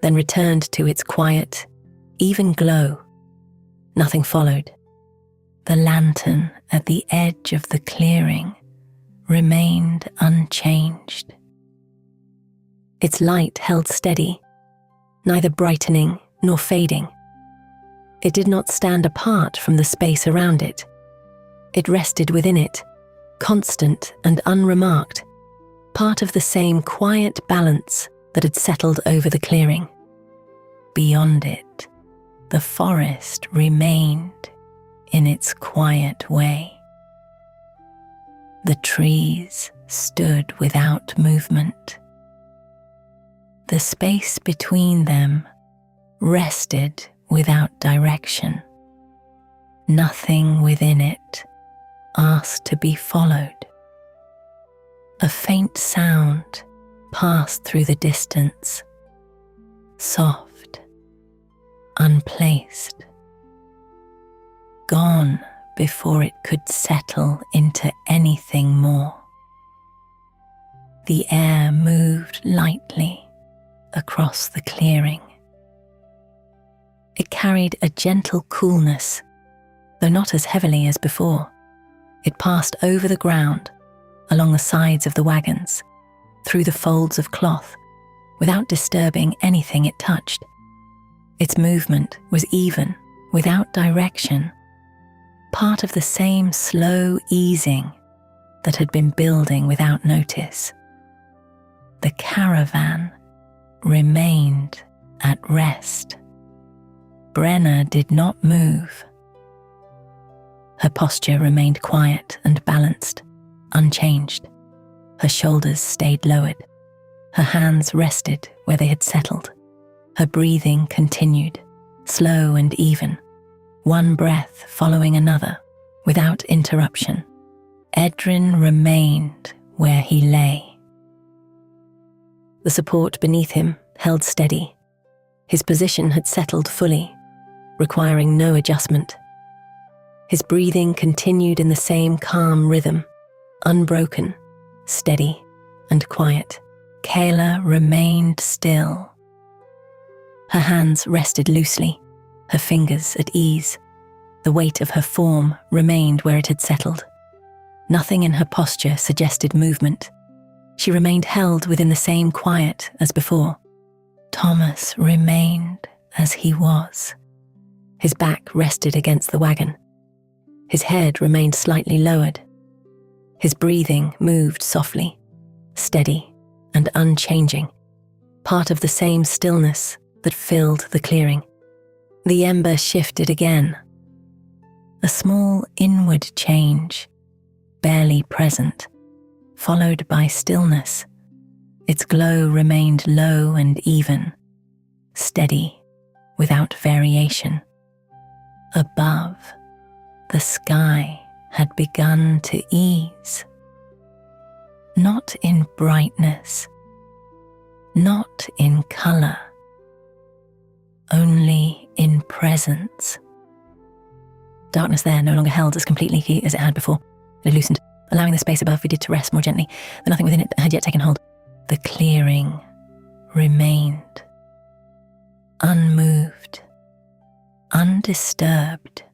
then returned to its quiet, even glow. Nothing followed. The lantern at the edge of the clearing remained unchanged. Its light held steady, neither brightening nor fading. It did not stand apart from the space around it. It rested within it, constant and unremarked, part of the same quiet balance that had settled over the clearing. Beyond it, the forest remained in its quiet way. The trees stood without movement. The space between them rested without direction. Nothing within it asked to be followed. A faint sound passed through the distance, soft, unplaced, gone before it could settle into anything more. The air moved lightly across the clearing. It carried a gentle coolness, though not as heavily as before. It passed over the ground, along the sides of the wagons, through the folds of cloth, without disturbing anything it touched. Its movement was even, without direction, part of the same slow easing that had been building without notice. The caravan remained at rest. Brenna did not move. Her posture remained quiet and balanced, unchanged. Her shoulders stayed lowered. Her hands rested where they had settled. Her breathing continued, slow and even, one breath following another, without interruption. Edrin remained where he lay. The support beneath him held steady. His position had settled fully, requiring no adjustment. His breathing continued in the same calm rhythm, unbroken, steady, and quiet. Kayla remained still. Her hands rested loosely, her fingers at ease. The weight of her form remained where it had settled. Nothing in her posture suggested movement. She remained held within the same quiet as before. Thomas remained as he was. His back rested against the wagon. His head remained slightly lowered. His breathing moved softly, steady and unchanging, part of the same stillness that filled the clearing. The ember shifted again. A small inward change, barely present, followed by stillness. Its glow remained low and even, steady, without variation. Above, the sky had begun to ease. Not in brightness, not in color, only in presence. Darkness there no longer held as completely as it had before. It loosened, allowing the space above Vidid to rest more gently, though nothing within it had yet taken hold. The clearing remained, unmoved, undisturbed.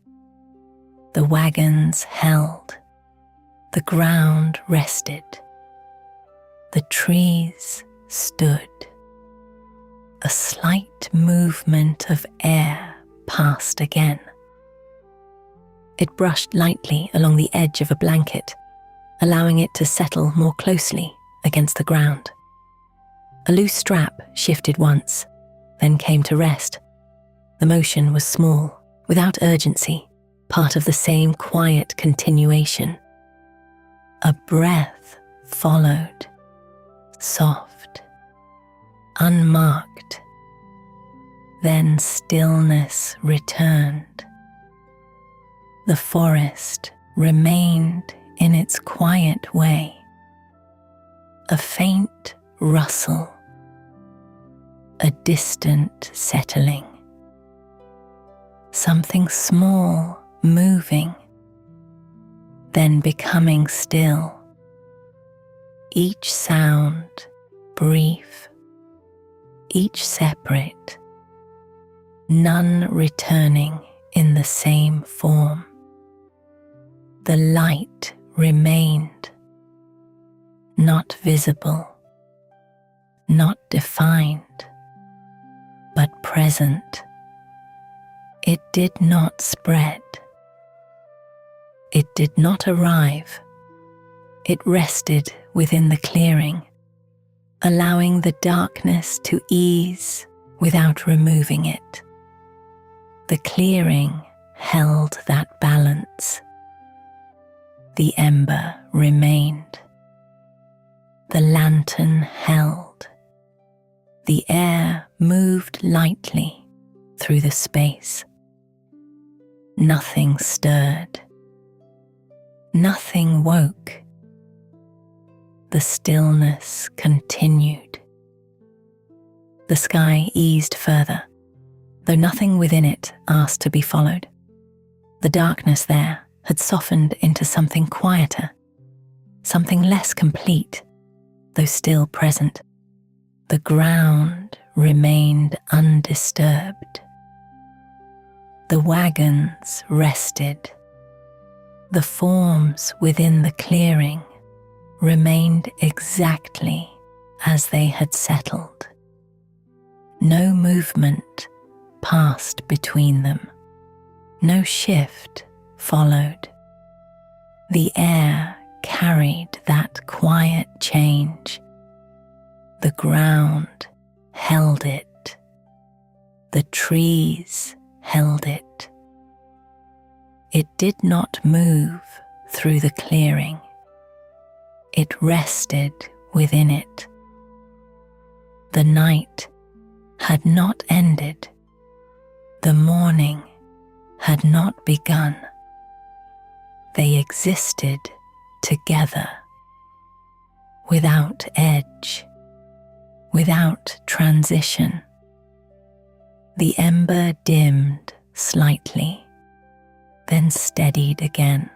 The wagons held, the ground rested, the trees stood. A slight movement of air passed again. It brushed lightly along the edge of a blanket, allowing it to settle more closely against the ground. A loose strap shifted once, then came to rest. The motion was small, without urgency, part of the same quiet continuation. A breath followed, soft, unmarked. Then stillness returned. The forest remained in its quiet way. A faint rustle, a distant settling. Something small moving, then becoming still. Each sound brief, each separate, none returning in the same form. The light remained, not visible, not defined, but present. It did not spread. It did not arrive. It rested within the clearing, allowing the darkness to ease without removing it. The clearing held that balance. The ember remained. The lantern held. The air moved lightly through the space. Nothing stirred. Nothing woke. The stillness continued. The sky eased further, though nothing within it asked to be followed. The darkness there had softened into something quieter, something less complete, though still present. The ground remained undisturbed. The wagons rested. The forms within the clearing remained exactly as they had settled. No movement passed between them. No shift followed. The air carried that quiet change. The ground held it. The trees held it. It did not move through the clearing. It rested within it. The night had not ended. The morning had not begun. They existed together, without edge, without transition. The ember dimmed slightly, then steadied again.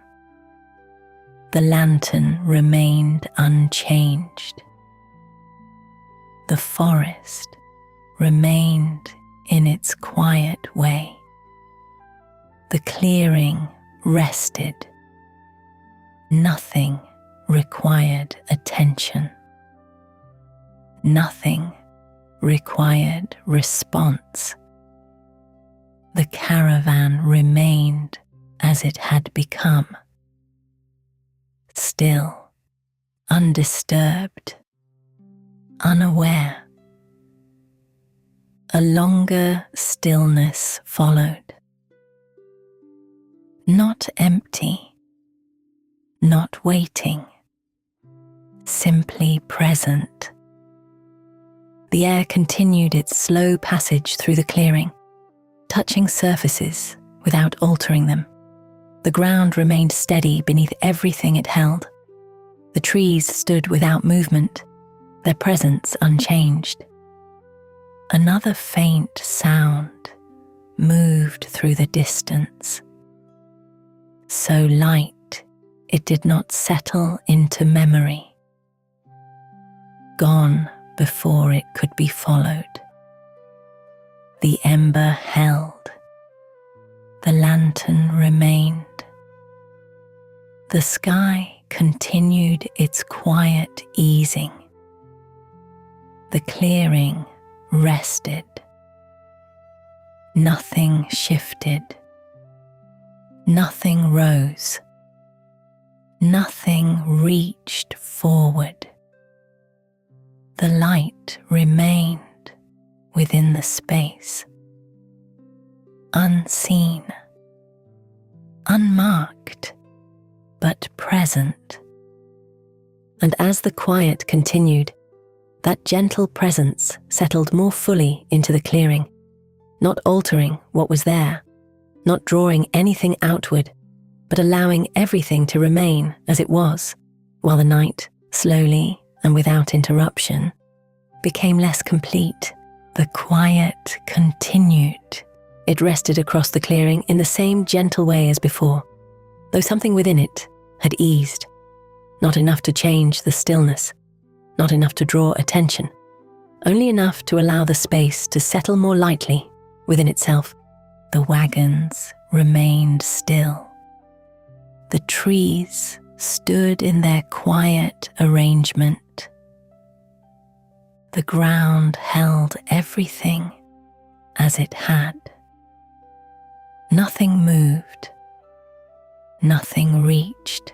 The lantern remained unchanged. The forest remained in its quiet way. The clearing rested. Nothing required attention. Nothing required response. The caravan remained as it had become, still, undisturbed, unaware. A longer stillness followed. Not empty, not waiting, simply present. The air continued its slow passage through the clearing, touching surfaces without altering them. The ground remained steady beneath everything it held. The trees stood without movement, their presence unchanged. Another faint sound moved through the distance, so light it did not settle into memory, gone before it could be followed. The ember held. The lantern remained. The sky continued its quiet easing. The clearing rested. Nothing shifted. Nothing rose. Nothing reached forward. The light remained within the space, unseen, unmarked, but present. And as the quiet continued, that gentle presence settled more fully into the clearing, not altering what was there, not drawing anything outward, but allowing everything to remain as it was, while the night, slowly and without interruption, became less complete. The quiet continued. It rested across the clearing in the same gentle way as before, though something within it had eased, not enough to change the stillness, not enough to draw attention, only enough to allow the space to settle more lightly within itself. The wagons remained still. The trees stood in their quiet arrangement. The ground held everything as it had. Nothing moved. Nothing reached.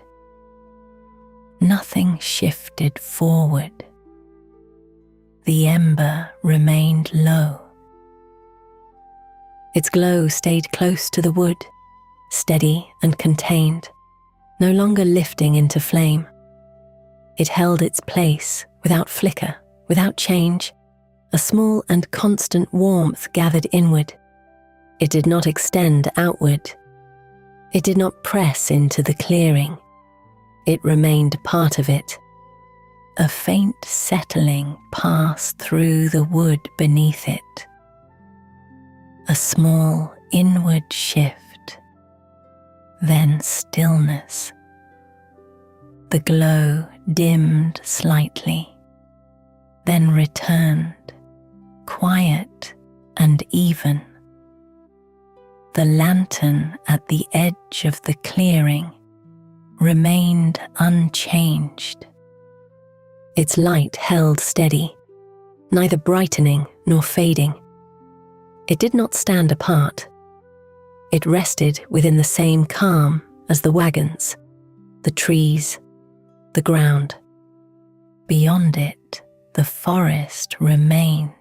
Nothing shifted forward. The ember remained low. Its glow stayed close to the wood, steady and contained, no longer lifting into flame. It held its place without flicker, without change. A small and constant warmth gathered inward. It did not extend outward. It did not press into the clearing. It remained part of it. A faint settling passed through the wood beneath it. A small inward shift, then stillness. The glow dimmed slightly, then returned, quiet and even. The lantern at the edge of the clearing remained unchanged. Its light held steady, neither brightening nor fading. It did not stand apart. It rested within the same calm as the wagons, the trees, the ground. Beyond it, the forest remained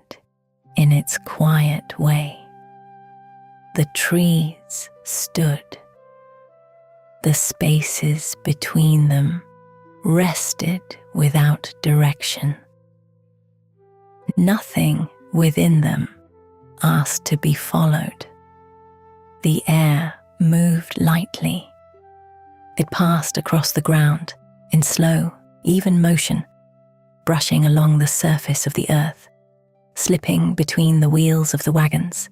in its quiet way. The trees stood. The spaces between them rested without direction. Nothing within them asked to be followed. The air moved lightly. It passed across the ground in slow, even motion, brushing along the surface of the earth, slipping between the wheels of the wagons,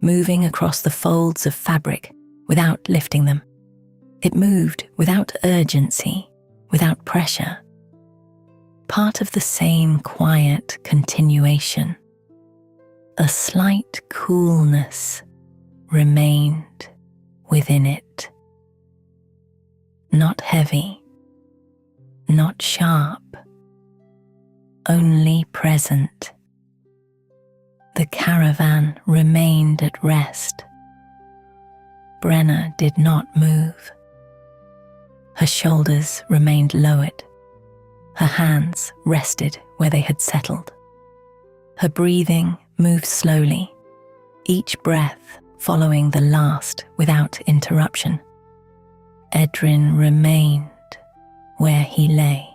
moving across the folds of fabric without lifting them. It moved without urgency, without pressure, part of the same quiet continuation. A slight coolness remained within it. Not heavy, not sharp, only present. The caravan remained at rest. Brenna did not move. Her shoulders remained lowered. Her hands rested where they had settled. Her breathing moved slowly, each breath following the last without interruption. Edrin remained where he lay.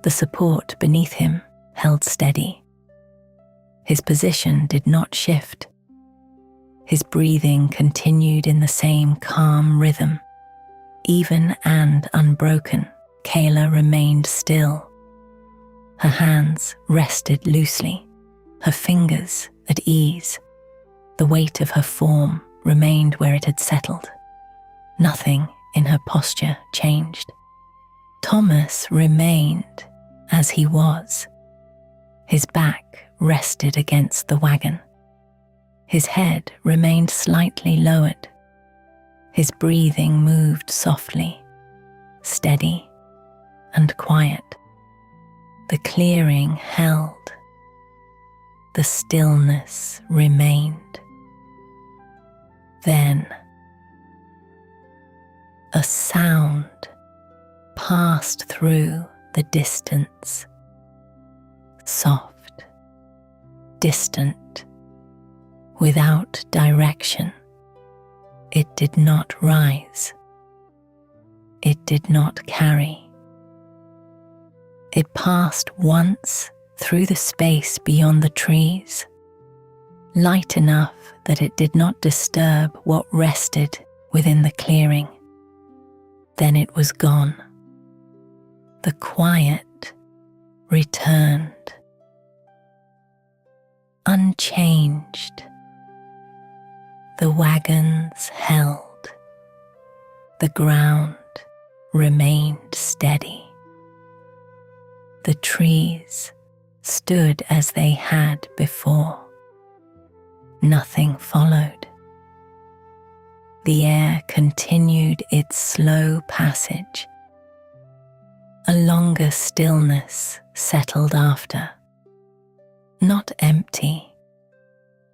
The support beneath him held steady. His position did not shift. His breathing continued in the same calm rhythm. Even and unbroken, Kayla remained still. Her hands rested loosely, her fingers at ease. The weight of her form remained where it had settled. Nothing in her posture changed. Thomas remained as he was. His back rested against the wagon. His head remained slightly lowered. His breathing moved softly, steady, and quiet. The clearing held. The stillness remained. Then, a sound passed through the distance. Soft, distant, without direction. It did not rise. It did not carry. It passed once through the space beyond the trees, light enough that it did not disturb what rested within the clearing. Then it was gone. The quiet returned. Unchanged. The wagons held. The ground remained steady. The trees stood as they had before. Nothing followed. The air continued its slow passage. A longer stillness settled after. Not empty,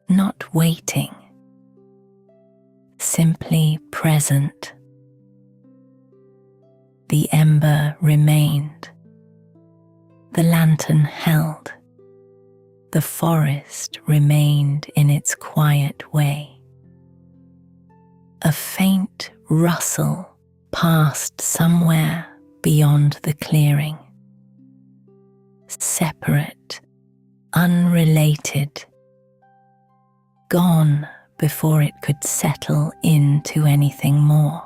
not waiting, simply present. The ember remained. The lantern held. The forest remained in its quiet way. A faint rustle passed somewhere beyond the clearing. Separate, unrelated, gone before it could settle into anything more.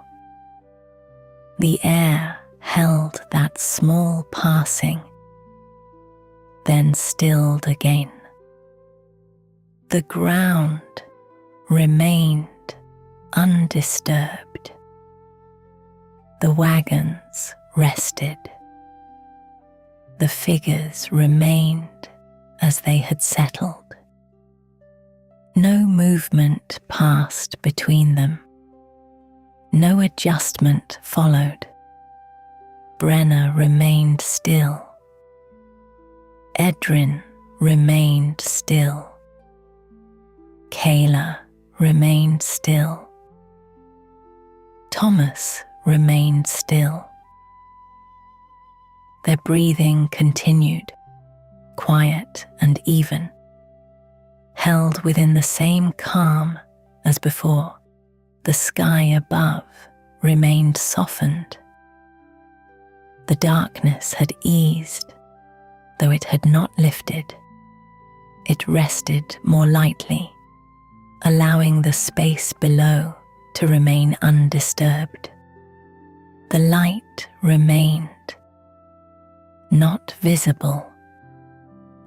The air held that small passing, then stilled again. The ground remained undisturbed. The wagons rested. The figures remained as they had settled. No movement passed between them. No adjustment followed. Brenna remained still. Edrin remained still. Kayla remained still. Thomas remained still. Their breathing continued, quiet and even, held within the same calm as before. The sky above remained softened. The darkness had eased, though it had not lifted. It rested more lightly, allowing the space below to remain undisturbed. The light remained, not visible,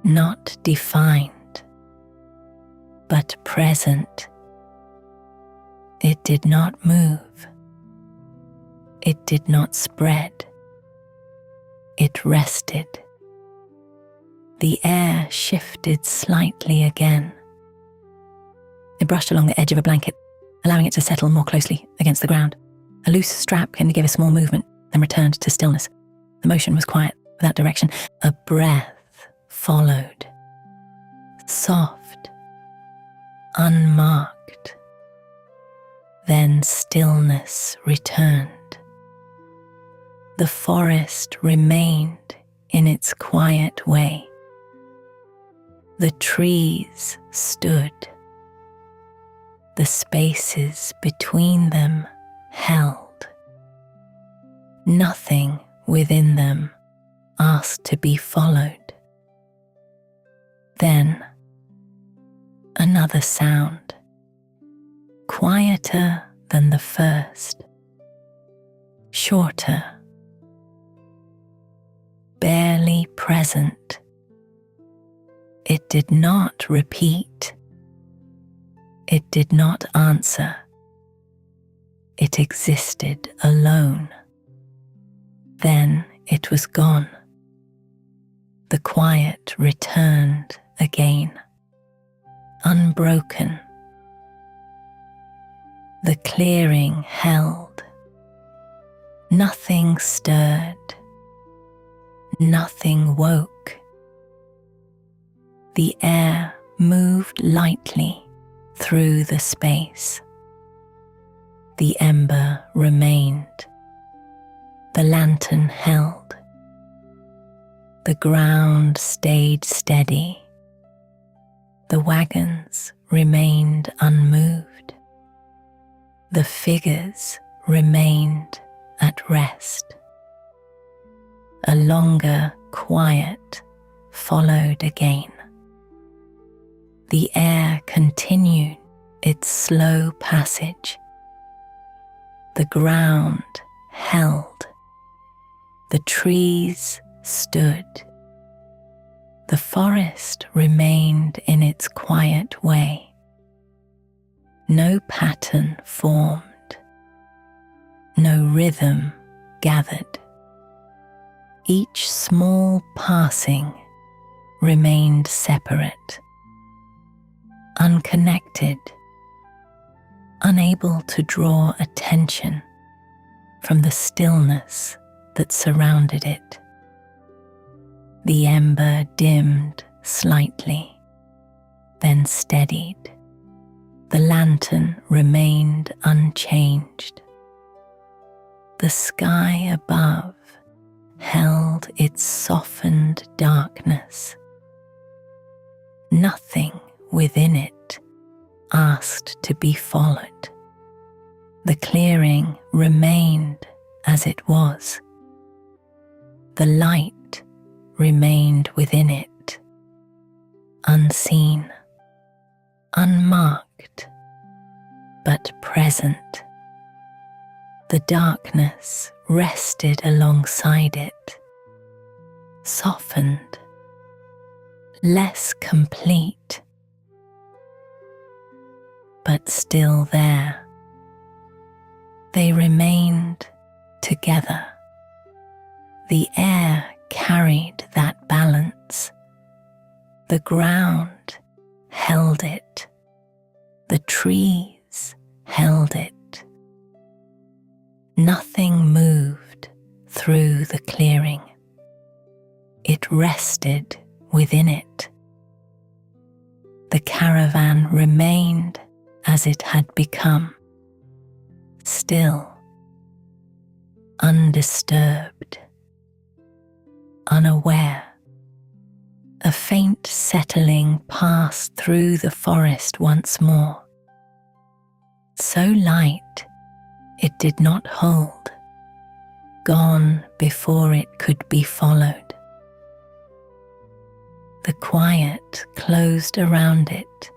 not defined, but present. It did not move. It did not spread. It rested. The air shifted slightly again. It brushed along the edge of a blanket, allowing it to settle more closely against the ground. A loose strap can give a small movement, then returned to stillness. The motion was quiet, without direction. A breath followed, soft, unmarked. Then stillness returned. The forest remained in its quiet way. The trees stood. The spaces between them held. Nothing within them asked to be followed. Then another sound, quieter than the first, shorter, barely present. It did not repeat. It did not answer. It existed alone. Then it was gone. The quiet returned again, unbroken. The clearing held. Nothing stirred. Nothing woke. The air moved lightly through the space. The ember remained. The lantern held. The ground stayed steady. The wagons remained unmoved. The figures remained at rest. A longer quiet followed again. The air continued its slow passage. The ground held. The trees stood. The forest remained in its quiet way. No pattern formed. No rhythm gathered. Each small passing remained separate, unconnected, unable to draw attention from the stillness that surrounded it. The ember dimmed slightly, then steadied. The lantern remained unchanged. The sky above held its softened darkness. Nothing within it asked to be followed. The clearing remained as it was. The light remained within it, unseen, unmarked, but present. The darkness rested alongside it, softened, less complete, but still there. They remained together. The air carried that balance. The ground held it. The trees held it. Nothing moved through the clearing. It rested within it. The caravan remained as it had become, still, undisturbed, unaware. A faint settling passed through the forest once more, so light it did not hold, gone before it could be followed. The quiet closed around it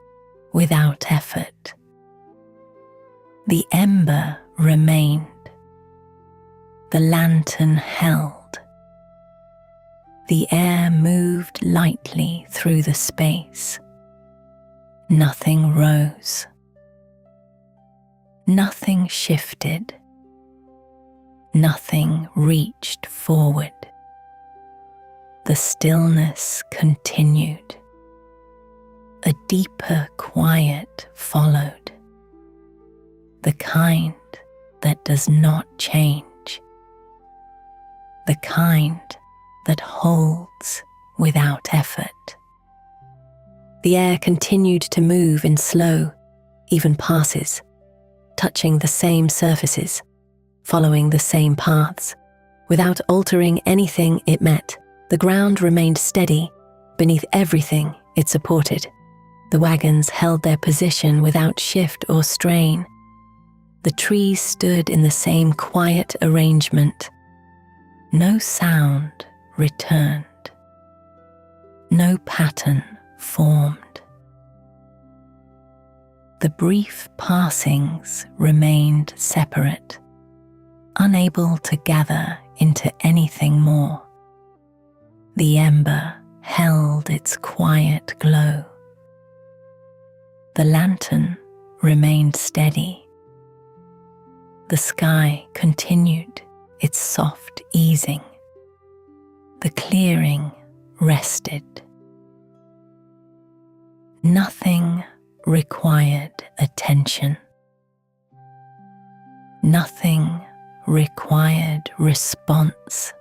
without effort. The ember remained. The lantern held. The air moved lightly through the space. Nothing rose. Nothing shifted. Nothing reached forward. The stillness continued. A deeper quiet followed. The kind that does not change. The kind that holds without effort. The air continued to move in slow, even passes, touching the same surfaces, following the same paths. Without altering anything it met, the ground remained steady beneath everything it supported. The wagons held their position without shift or strain. The trees stood in the same quiet arrangement. No sound returned. No pattern formed. The brief passings remained separate, unable to gather into anything more. The ember held its quiet glow. The lantern remained steady. The sky continued its soft easing. The clearing rested. Nothing required attention. Nothing required response.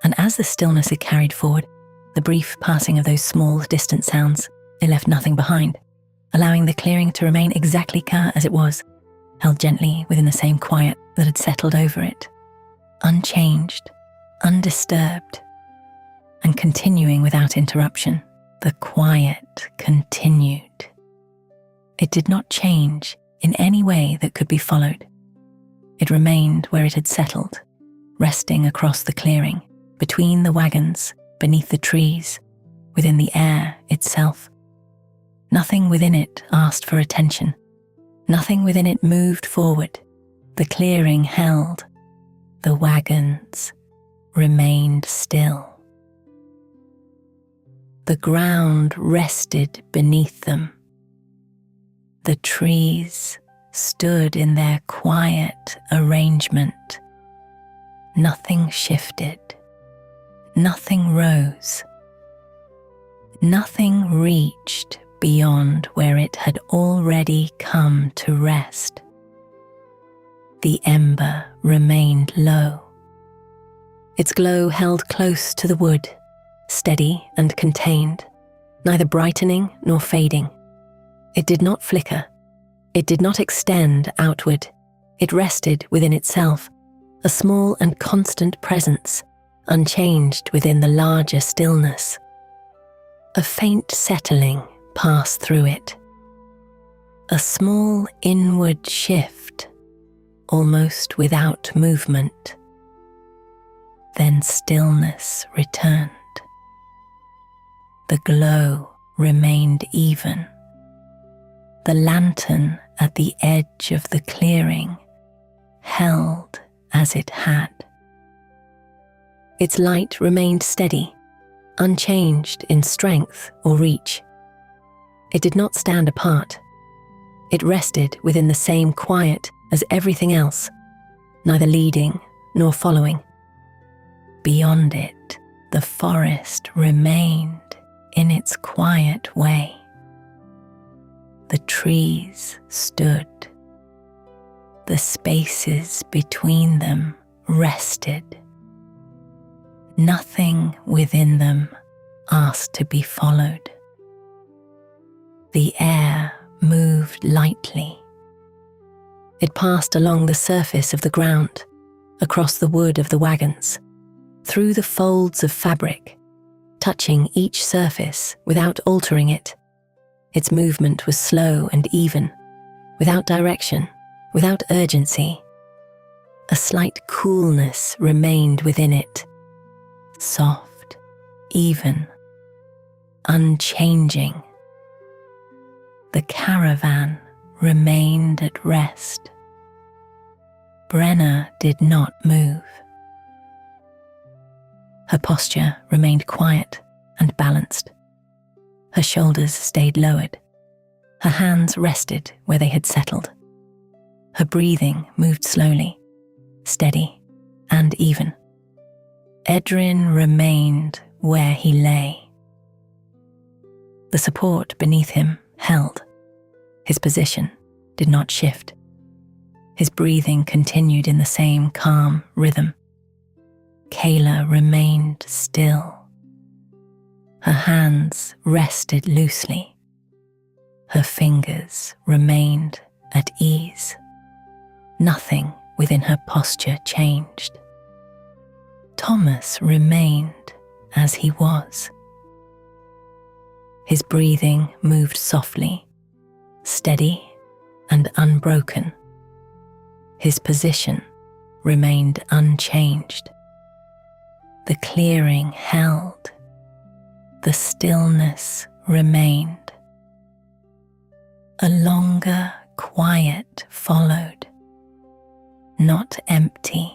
And as the stillness it carried forward, the brief passing of those small, distant sounds, it left nothing behind, allowing the clearing to remain exactly as it was, held gently within the same quiet that had settled over it, unchanged, undisturbed, and continuing without interruption. The quiet continued. It did not change in any way that could be followed. It remained where it had settled, resting across the clearing, between the wagons, beneath the trees, within the air itself. Nothing within it asked for attention. Nothing within it moved forward. The clearing held. The wagons remained still. The ground rested beneath them. The trees stood in their quiet arrangement. Nothing shifted. Nothing rose. Nothing reached beyond where it had already come to rest. The ember remained low. Its glow held close to the wood, steady and contained, neither brightening nor fading. It did not flicker. It did not extend outward. It rested within itself, a small and constant presence, unchanged within the larger stillness. A faint settling passed through it. A small inward shift, almost without movement. Then stillness returned. The glow remained even. The lantern at the edge of the clearing held as it had. Its light remained steady, unchanged in strength or reach. It did not stand apart. It rested within the same quiet as everything else, neither leading nor following. Beyond it, the forest remained in its quiet way. The trees stood. The spaces between them rested. Nothing within them asked to be followed. The air moved lightly. It passed along the surface of the ground, across the wood of the wagons, through the folds of fabric, touching each surface without altering it. Its movement was slow and even, without direction, without urgency. A slight coolness remained within it, soft, even, unchanging. The caravan remained at rest. Brenna did not move. Her posture remained quiet and balanced. Her shoulders stayed lowered. Her hands rested where they had settled. Her breathing moved slowly, steady and even. Edrin remained where he lay. The support beneath him held. His position did not shift. His breathing continued in the same calm rhythm. Kayla remained still. Her hands rested loosely. Her fingers remained at ease. Nothing within her posture changed. Thomas remained as he was. His breathing moved softly, steady and unbroken. His position remained unchanged. The clearing held. The stillness remained. A longer quiet followed. Not empty,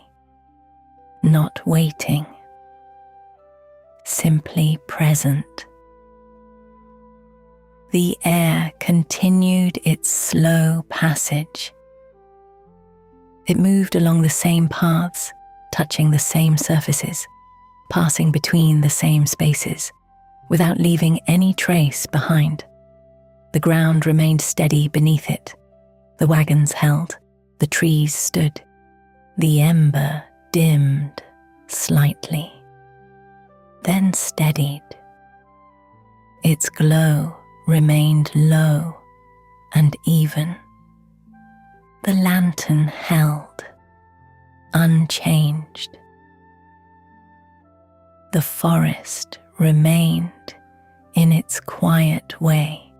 not waiting, simply present. The air continued its slow passage. It moved along the same paths, touching the same surfaces, passing between the same spaces, without leaving any trace behind. The ground remained steady beneath it. The wagons held. The trees stood. The ember dimmed slightly, then steadied. Its glow remained low and even. The lantern held, unchanged. The forest remained in its quiet way.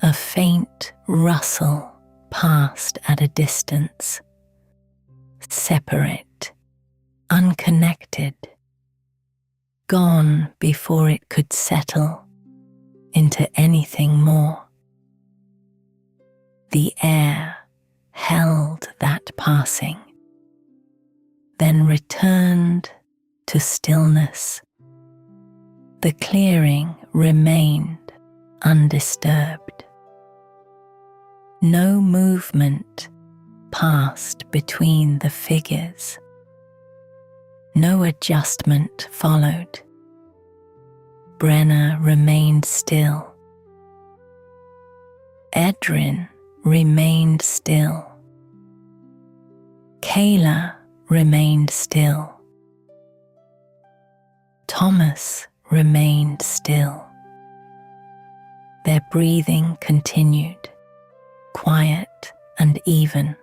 A faint rustle passed at a distance, separate, unconnected, gone before it could settle into anything more. The air held that passing, then returned to stillness. The clearing remained undisturbed. No movement passed between the figures. No adjustment followed. Brenna remained still. Edrin remained still. Kayla remained still. Thomas remained still. Their breathing continued, quiet and even,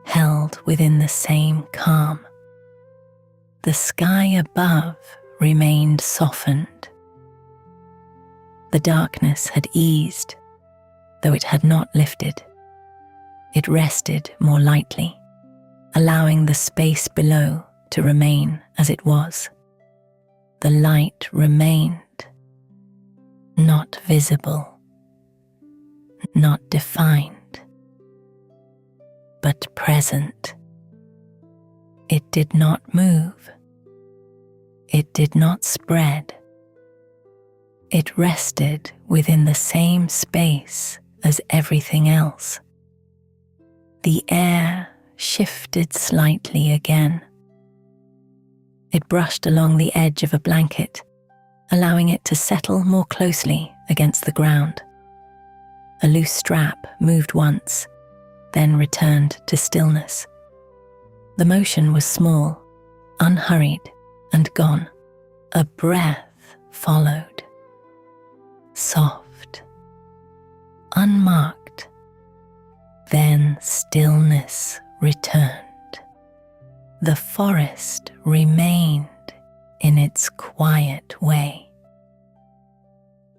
held within the same calm. The sky above remained softened. The darkness had eased, though it had not lifted. It rested more lightly, allowing the space below to remain as it was. The light remained, not visible, not defined, but present. It did not move. It did not spread. It rested within the same space as everything else. The air shifted slightly again. It brushed along the edge of a blanket, allowing it to settle more closely against the ground. A loose strap moved once, then returned to stillness. The motion was small, unhurried, and gone. A breath followed. Soft, unmarked. Then stillness returned. The forest remained in its quiet way.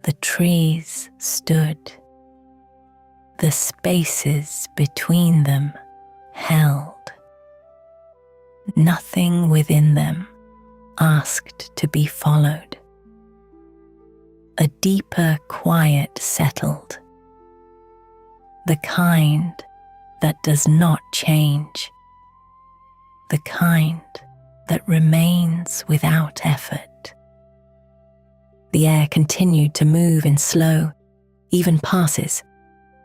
The trees stood. The spaces between them held. Nothing within them asked to be followed. A deeper quiet settled, the kind that does not change, the kind that remains without effort. The air continued to move in slow, even passes,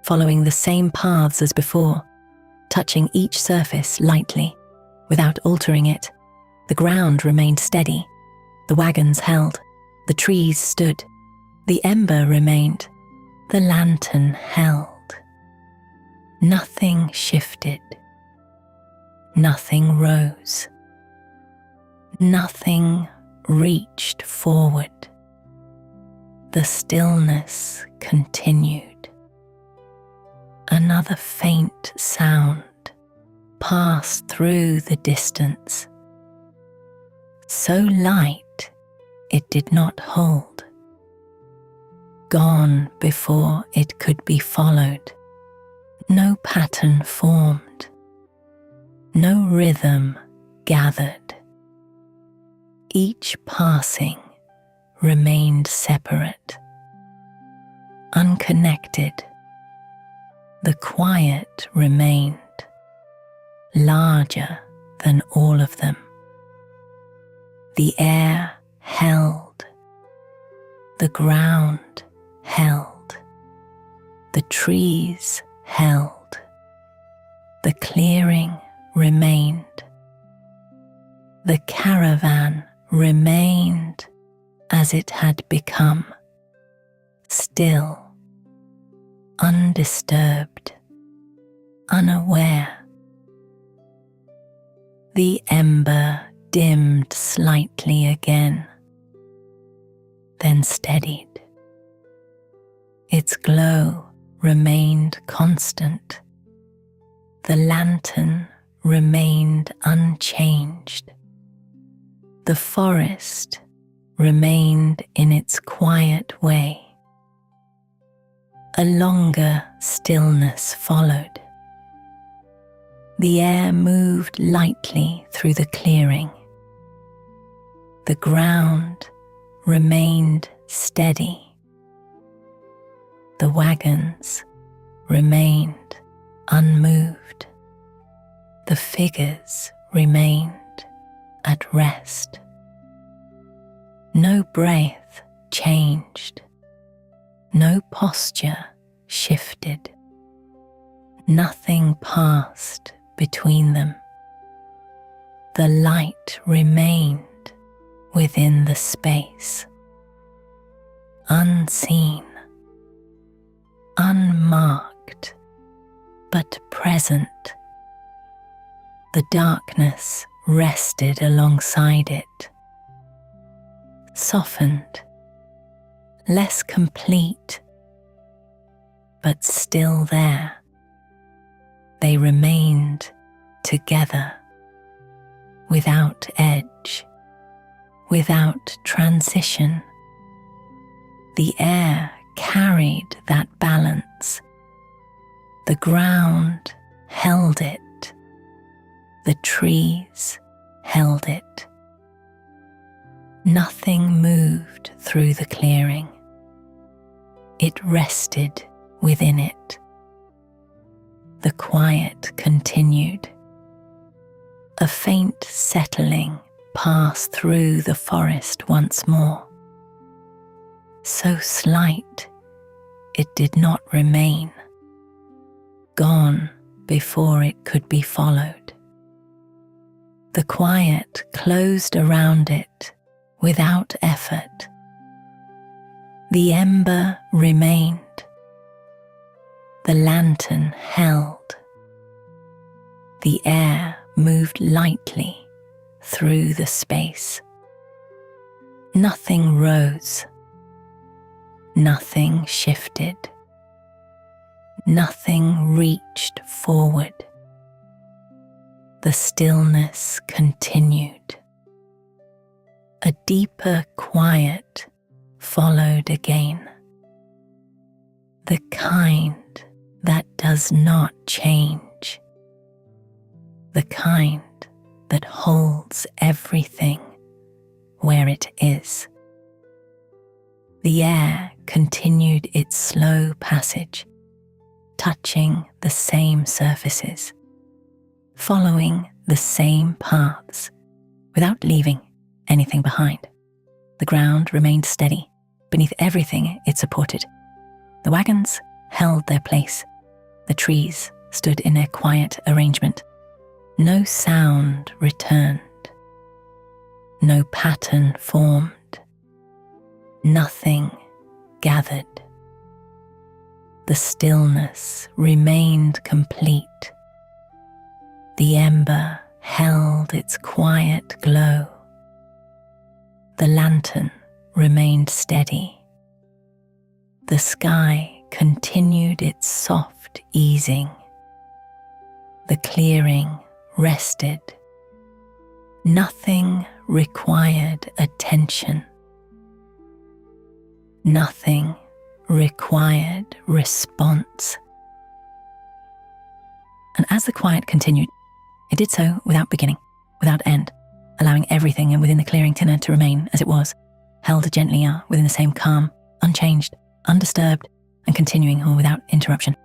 following the same paths as before, touching each surface lightly, without altering it. The ground remained steady, the wagons held, the trees stood, the ember remained, the lantern held. Nothing shifted, nothing rose, nothing reached forward. The stillness continued. Another faint sound passed through the distance, so light it did not hold, gone before it could be followed. No pattern formed, no rhythm gathered. Each passing remained separate, unconnected. The quiet remained, larger than all of them. The air held, the ground held, the trees held, the clearing remained, the caravan remained as it had become, still, undisturbed, unaware. The ember dimmed slightly again, then steadied. Its glow remained constant. The lantern remained unchanged. The forest remained in its quiet way. A longer stillness followed. The air moved lightly through the clearing. The ground remained steady. The wagons remained unmoved. The figures remained at rest. No breath changed. No posture shifted. Nothing passed between them. The light remained within the space, unseen, unmarked, but present. The darkness rested alongside it, softened, less complete, but still there. They remained together, without edge, without transition. The air carried that balance. The ground held it. The trees held it. Nothing moved through the clearing. It rested within it. The quiet continued. A faint settling passed through the forest once more. So slight, it did not remain, gone before it could be followed. The quiet closed around it without effort. The ember remained. The lantern held. The air moved lightly through the space. Nothing rose. Nothing shifted. Nothing reached forward. The stillness continued. A deeper quiet followed again. The kind that does not change. The kind that holds everything where it is. The air continued its slow passage, touching the same surfaces, following the same paths, without leaving anything behind. The ground remained steady beneath everything it supported. The wagons held their place. The trees stood in their quiet arrangement. No sound returned. No pattern formed. Nothing gathered. The stillness remained complete. The ember held its quiet glow. The lantern remained steady. The sky continued its soft easing. The clearing rested. Nothing required attention. Nothing required response. And as the quiet continued, it did so without beginning, without end, allowing everything within the clearing tinner to remain as it was, held gently within the same calm, unchanged, undisturbed, and continuing all without interruption.